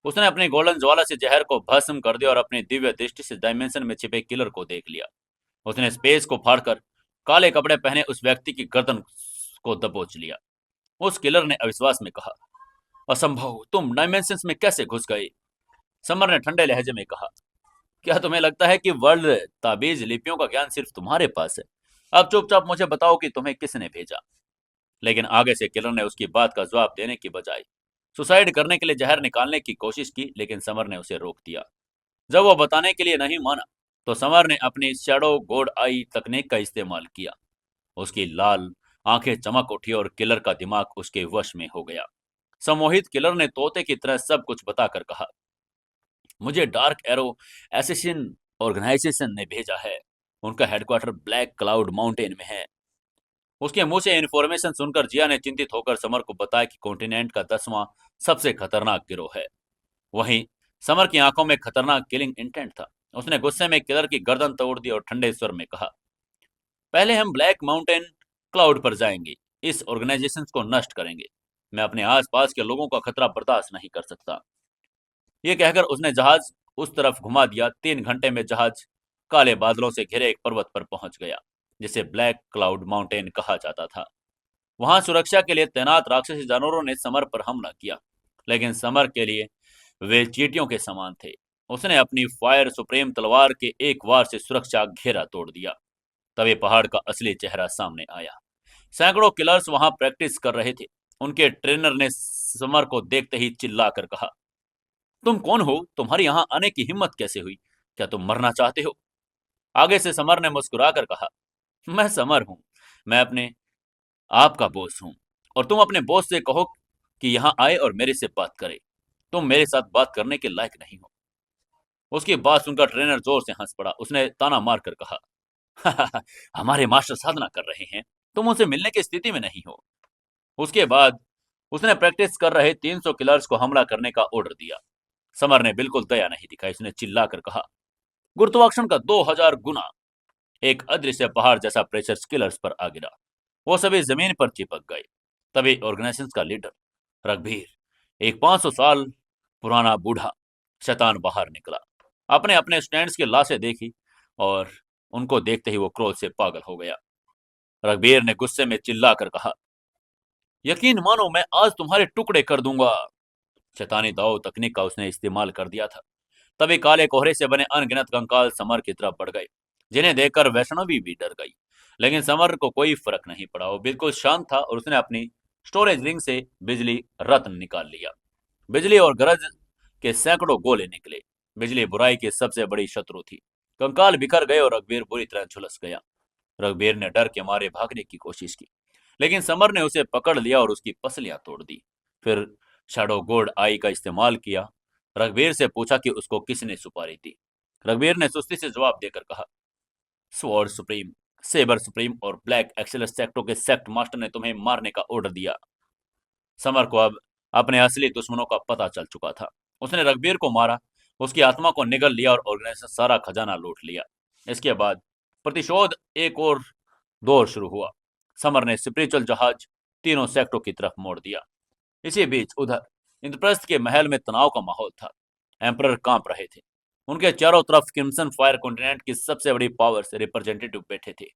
उसने अपनी गोल्डन ज्वाला से जहर को भस्म कर दिया और अपनी दिव्य दृष्टि से डायमेंशन में छिपे किलर को देख लिया। उसने स्पेस को फाड़कर काले कपड़े पहने उस व्यक्ति की गर्दन को दबोच लिया। उस किलर ने अविश्वास में कहा, असंभव, तुम डायमेंशंस में कैसे घुस गए? समर ने ठंडे लहजे में कहा, क्या तुम्हें लगता है कि वर्ल्ड ताबीज लिपियों का ज्ञान सिर्फ तुम्हारे पास है? अब चुपचाप मुझे बताओ कि तुम्हें किसने भेजा। लेकिन आगे से किलर ने उसकी बात का जवाब देने की बजाय सुसाइड करने के लिए जहर निकालने की कोशिश की, लेकिन समर ने उसे रोक दिया। जब वो बताने के लिए नहीं माना तो समर ने अपनी शैडो गोड आई तकनीक का इस्तेमाल किया। उसकी लाल आंखें चमक उठी और किलर का दिमाग उसके वश में हो गया। सम्मोहित किलर ने तोते की तरह सब कुछ बताकर कहा, मुझे डार्क एरो एसेसिन ऑर्गेनाइजेशन ने भेजा है। उनका हेडक्वार्टर ब्लैक क्लाउड माउंटेन में है। उसके मुंह से इन्फॉर्मेशन सुनकर जिया ने चिंतित होकर समर को बताया कि कॉन्टिनेंट का 10वां सबसे खतरनाक गिरोह है। वहीं समर की आंखों में खतरनाक किलिंग इंटेंट था। उसने गुस्से में किलर की गर्दन तोड़ दी और ठंडे स्वर में कहा, पहले हम ब्लैक माउंटेन क्लाउड पर जाएंगे, इस ऑर्गेनाइजेशन को नष्ट करेंगे। मैं अपने आसपास के लोगों का खतरा बर्दाश्त नहीं कर सकता। ये कहकर उसने जहाज उस तरफ घुमा दिया। 3 घंटे में जहाज काले बादलों से घिरे एक पर्वत पर पहुंच गया, जिसे ब्लैक क्लाउड माउंटेन कहा जाता था। वहां सुरक्षा के लिए तैनात राक्षसी जानवरों ने समर पर हमला किया, लेकिन समर के लिए वे चींटियों के समान थे। उसने अपनी फायर सुप्रीम तलवार के एक वार से सुरक्षा घेरा तोड़ दिया। तभी पहाड़ का असली चेहरा सामने आया। सैकड़ों किलर्स वहां प्रैक्टिस कर रहे थे। उनके ट्रेनर ने समर को देखते ही चिल्लाकर कहा, तुम कौन हो? तुम्हारी यहां आने की हिम्मत कैसे हुई? क्या तुम मरना चाहते हो? आगे से समर ने मुस्कुराकर कहा, मैं समर हूं। मैं अपने आपका बॉस हूं, और तुम अपने बॉस से कहो कि यहां आए और मेरे से बात करे। तुम मेरे साथ बात करने के लायक नहीं हो। उसकी बात सुनकर ट्रेनर जोर से हंस पड़ा। उसने ताना मारकर कहा, हमारे मास्टर साधना कर रहे हैं, तुम उनसे मिलने की स्थिति में नहीं हो। उसके बाद उसने प्रैक्टिस कर रहे 300 किलर्स को हमला करने का ऑर्डर दिया। समर ने बिल्कुल दया नहीं दिखाई। उसने चिल्लाकर कहा, गुरुत्वाकर्षण का 2000 गुना। एक अदृश्य पहाड़ जैसा प्रेशर किलर्स पर आ गिरा। वो सभी जमीन पर चिपक गए। तभी ऑर्गेनाइजेशन का लीडर रघबीर, एक 500 साल पुराना बूढ़ा शैतान, बाहर निकला। अपने अपने स्टैंड्स की लाशें देखी और उनको देखते ही वो क्रोध से पागल हो गया। रघबीर ने गुस्से में चिल्लाकर कहा, यकीन मानो मैं आज तुम्हारे टुकड़े कर दूंगा। शैतानी दाव तकनीक का उसने इस्तेमाल कर दिया था। तभी काले कोहरे से बने अनगिनत कंकाल समर की तरफ बढ़ गए, जिन्हें देखकर वैष्णवी भी डर गई। लेकिन समर को कोई फर्क नहीं पड़ा। वो बिल्कुल शांत था और उसने अपनी स्टोरेज रिंग से बिजली रत्न निकाल लिया। बिजली और गरज के सैकड़ों गोले निकले। बिजली बुराई की सबसे बड़ी शत्रु थी। कंकाल बिखर गए और रघुवीर बुरी तरह झुलस गया। रघुवीर ने डर के मारे भागने की कोशिश की, लेकिन समर ने उसे पकड़ लिया और उसकी पसलियां तोड़ दी। फिर शैडो गोड आई का इस्तेमाल किया। रघुवीर से पूछा कि उसको किसने सुपारी दी। रघुवीर ने सुस्ती से जवाब देकर कहा, स्वॉर्ड सुप्रीम, सेबर सुप्रीम और ब्लैक एक्सेलस सेक्टों के सेक्ट मास्टर ने तुम्हें मारने का ऑर्डर दिया। समर को अब अपने असली दुश्मनों का पता चल चुका था। उसने रघुवीर को मारा, उसकी आत्मा को निगल लिया और ऑर्गेनाइजेशन सारा खजाना लूट लिया। इसके बाद प्रतिशोध एक और दौर शुरू हुआ। समर ने स्पिरिचुअल जहाज तीनों सेक्टरों की तरफ मोड़ दिया। इसी बीच उधर इंद्रप्रस्थ के महल में तनाव का माहौल था। एम्परर कांप रहे थे। उनके चारों तरफ क्रिम्सन फायर कॉन्टिनेंट की सबसे बड़ी पावर्स रिप्रेजेंटेटिव बैठे थे,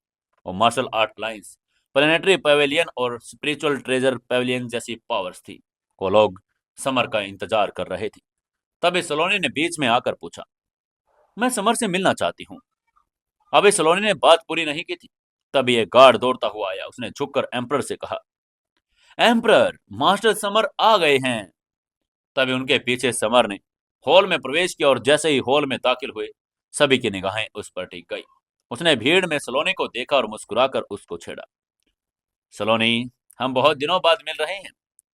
और martial art lines, planetary pavilion और स्पिरिचुअल ट्रेजर पेवेलियन जैसी पावर्स थी। वो लोग समर का इंतजार कर रहे थे। तभी सलोनी ने बीच में आकर पूछा, मैं समर से मिलना चाहती हूँ। अभी सलोनी ने बात पूरी नहीं की थी, तभी एक गार्ड दौड़ता हुआ आया। उसने झुककर एम्परर से कहा, एम्परर, मास्टर समर आ गए हैं। तभी उनके पीछे समर ने हॉल में प्रवेश किया, और जैसे ही हॉल में दाखिल हुए, सभी की निगाहें उस पर टिक गई। उसने भीड़ में सलोनी को देखा और मुस्कुराकर उसको छेड़ा। सलोनी, हम बहुत दिनों बाद मिल रहे हैं।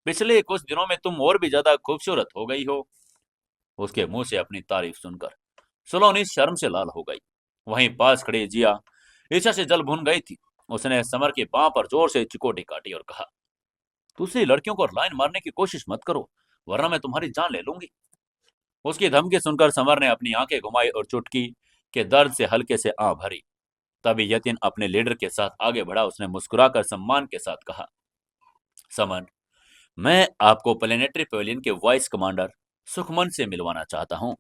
पिछले कुछ दिनों में तुम और भी ज्यादा खूबसूरत हो गई हो। उसके मुंह से अपनी तारीफ सुनकर सलोनी शर्म से लाल हो गई। वहीं पास खड़ी जिया ईर्ष्या से जल भुन गई थी। उसने समर के पांव पर जोर से चिकोटी काटी और कहा, दूसरी लड़कियों को लाइन मारने की कोशिश मत करो, वरना मैं तुम्हारी जान ले लूंगी। उसकी धमकी सुनकर समर ने अपनी आंखें घुमाई और चुटकी के दर्द से हल्के से आंख भरी। तभी यतिन अपने लीडर के साथ आगे बढ़ा। उसने मुस्कुराकर सम्मान के साथ कहा, समन, मैं आपको प्लेनेटरी पेवेलियन के वाइस कमांडर सुखमन से मिलवाना चाहता हूँ।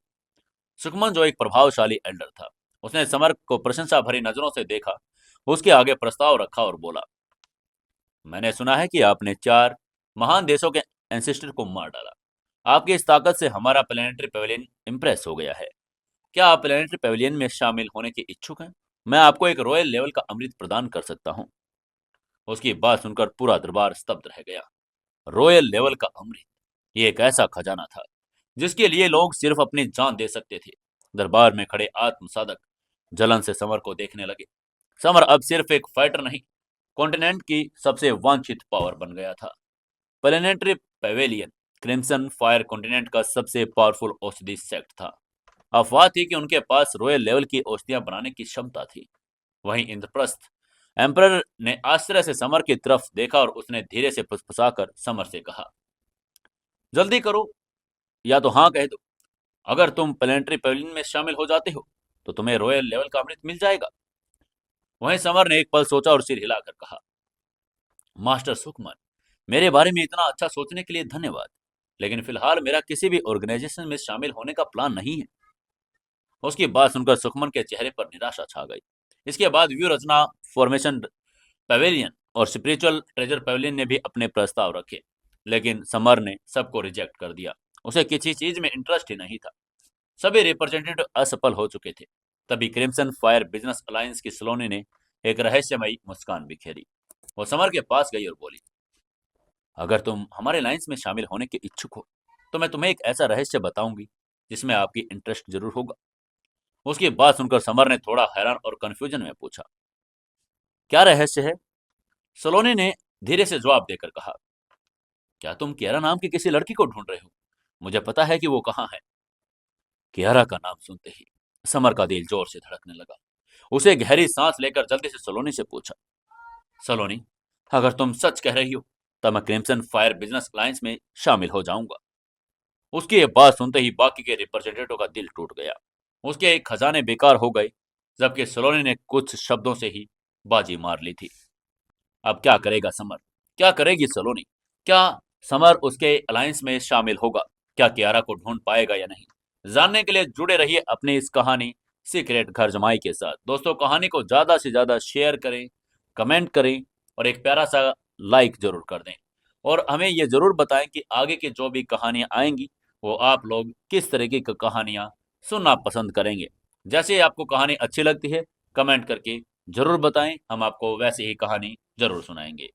सुखमन, जो एक प्रभावशाली एल्डर था, उसने समर को प्रशंसा भरी नजरों से देखा, उसके आगे प्रस्ताव रखा और बोला, मैंने सुना है कि आपने 4 महान देशों के एंसेस्टर को मार डाला। आपकी इस ताकत से हमारा प्लेनेटरी पेवेलियन इंप्रेस हो गया है। क्या आप प्लेनेटरी पेवेलियन में शामिल होने के इच्छुक हैं? मैं आपको एक रॉयल लेवल का अमृत प्रदान कर सकता हूँ। उसकी बात सुनकर पूरा दरबार स्तब्ध रह गया। रॉयल लेवल का अमृत, ये एक ऐसा खजाना था जिसके लिए लोग सिर्फ अपनी जान दे सकते थे। दरबार में खड़े आत्म साधक जलन से समर को देखने लगे। समर अब सिर्फ एक फाइटर नहीं, कॉन्टिनेंट की सबसे वांछित पावर बन गया था। Planetary pavilion crimson fire continent का सबसे पावरफुल औषधि सेक्ट था। अफवाह थी कि उनके पास रॉयल लेवल की औषधियां बनाने की क्षमता थी। वहीं इंद्रप्रस्थ एम्परर ने आश्चर्य से समर की तरफ देखा और उसने धीरे से फुसफुसाकर समर से कहा, जल्दी करो या तो हाँ कह दो। अगर तुम प्लेनेटरी पेविलियन में शामिल हो जाते हो तो तुम्हें रॉयल लेवल का अमृत मिल जाएगा। वहीं समर ने एक पल सोचा और सिर हिलाकर कहा, मास्टर सुकमन, मेरे बारे में इतना अच्छा सोचने के लिए धन्यवाद, लेकिन फिलहाल मेरा किसी भी ऑर्गेनाइजेशन में शामिल होने का प्लान नहीं है। उसकी बात सुनकर सुखमन के चेहरे पर निराशा छा गई। इसके बाद व्यू रचना, फॉर्मेशन पवेलियन और स्पिरिचुअल ट्रेजर पवेलियन ने भी अपने प्रस्ताव रखे, लेकिन समर ने सबको रिजेक्ट कर दिया। उसे किसी चीज में इंटरेस्ट ही नहीं था। सभी रिप्रेजेंटेटिव असफल हो चुके थे। तभी क्रिम्सन फायर बिजनेस अलायंस की सलोनी ने एक रहस्यमयी मुस्कान बिखेरी। वो समर के पास गई और बोली, अगर तुम हमारे अलायंस में शामिल होने के इच्छुक हो तो मैं तुम्हें एक ऐसा रहस्य बताऊंगी जिसमें आपकी इंटरेस्ट जरूर होगा। उसकी बात सुनकर समर ने थोड़ा हैरान और कंफ्यूजन में पूछा, क्या रहस्य है? सलोनी ने धीरे से जवाब देकर कहा, क्या तुम कियारा नाम की किसी लड़की को ढूंढ रहे हो? मुझे पता है कि वो कहाँ है। कियारा का नाम सुनते ही समर का दिल जोर से धड़कने लगा। उसे गहरी सांस लेकर जल्दी से सलोनी से पूछा, सलोनी, अगर तुम सच कह रही हो तब मैं क्रिम्सन फायर बिजनेस अलायंस में शामिल हो जाऊंगा। उसकी ये बात सुनते ही बाकी के रिप्रेजेंटेटिव का दिल टूट गया। उसके खजाने बेकार हो गए, जबकि सलोनी ने कुछ शब्दों से ही बाजी मार ली थी। अब क्या करेगा समर? क्या करेगी सलोनी? क्या समर उसके अलायंस में शामिल होगा? क्या कियारा को ढूंढ पाएगा या नहीं? जानने के लिए जुड़े रहिए अपनी इस कहानी सीक्रेट घर जमाई के साथ। दोस्तों, कहानी को ज्यादा से ज्यादा शेयर करें, कमेंट करें और एक प्यारा सा लाइक जरूर कर दें। और हमें ये जरूर बताएं कि आगे की जो भी कहानियां आएंगी वो आप लोग किस तरीके की कहानियां सुनना पसंद करेंगे। जैसे ही आपको कहानी अच्छी लगती है कमेंट करके जरूर बताएं, हम आपको वैसे ही कहानी जरूर सुनाएंगे।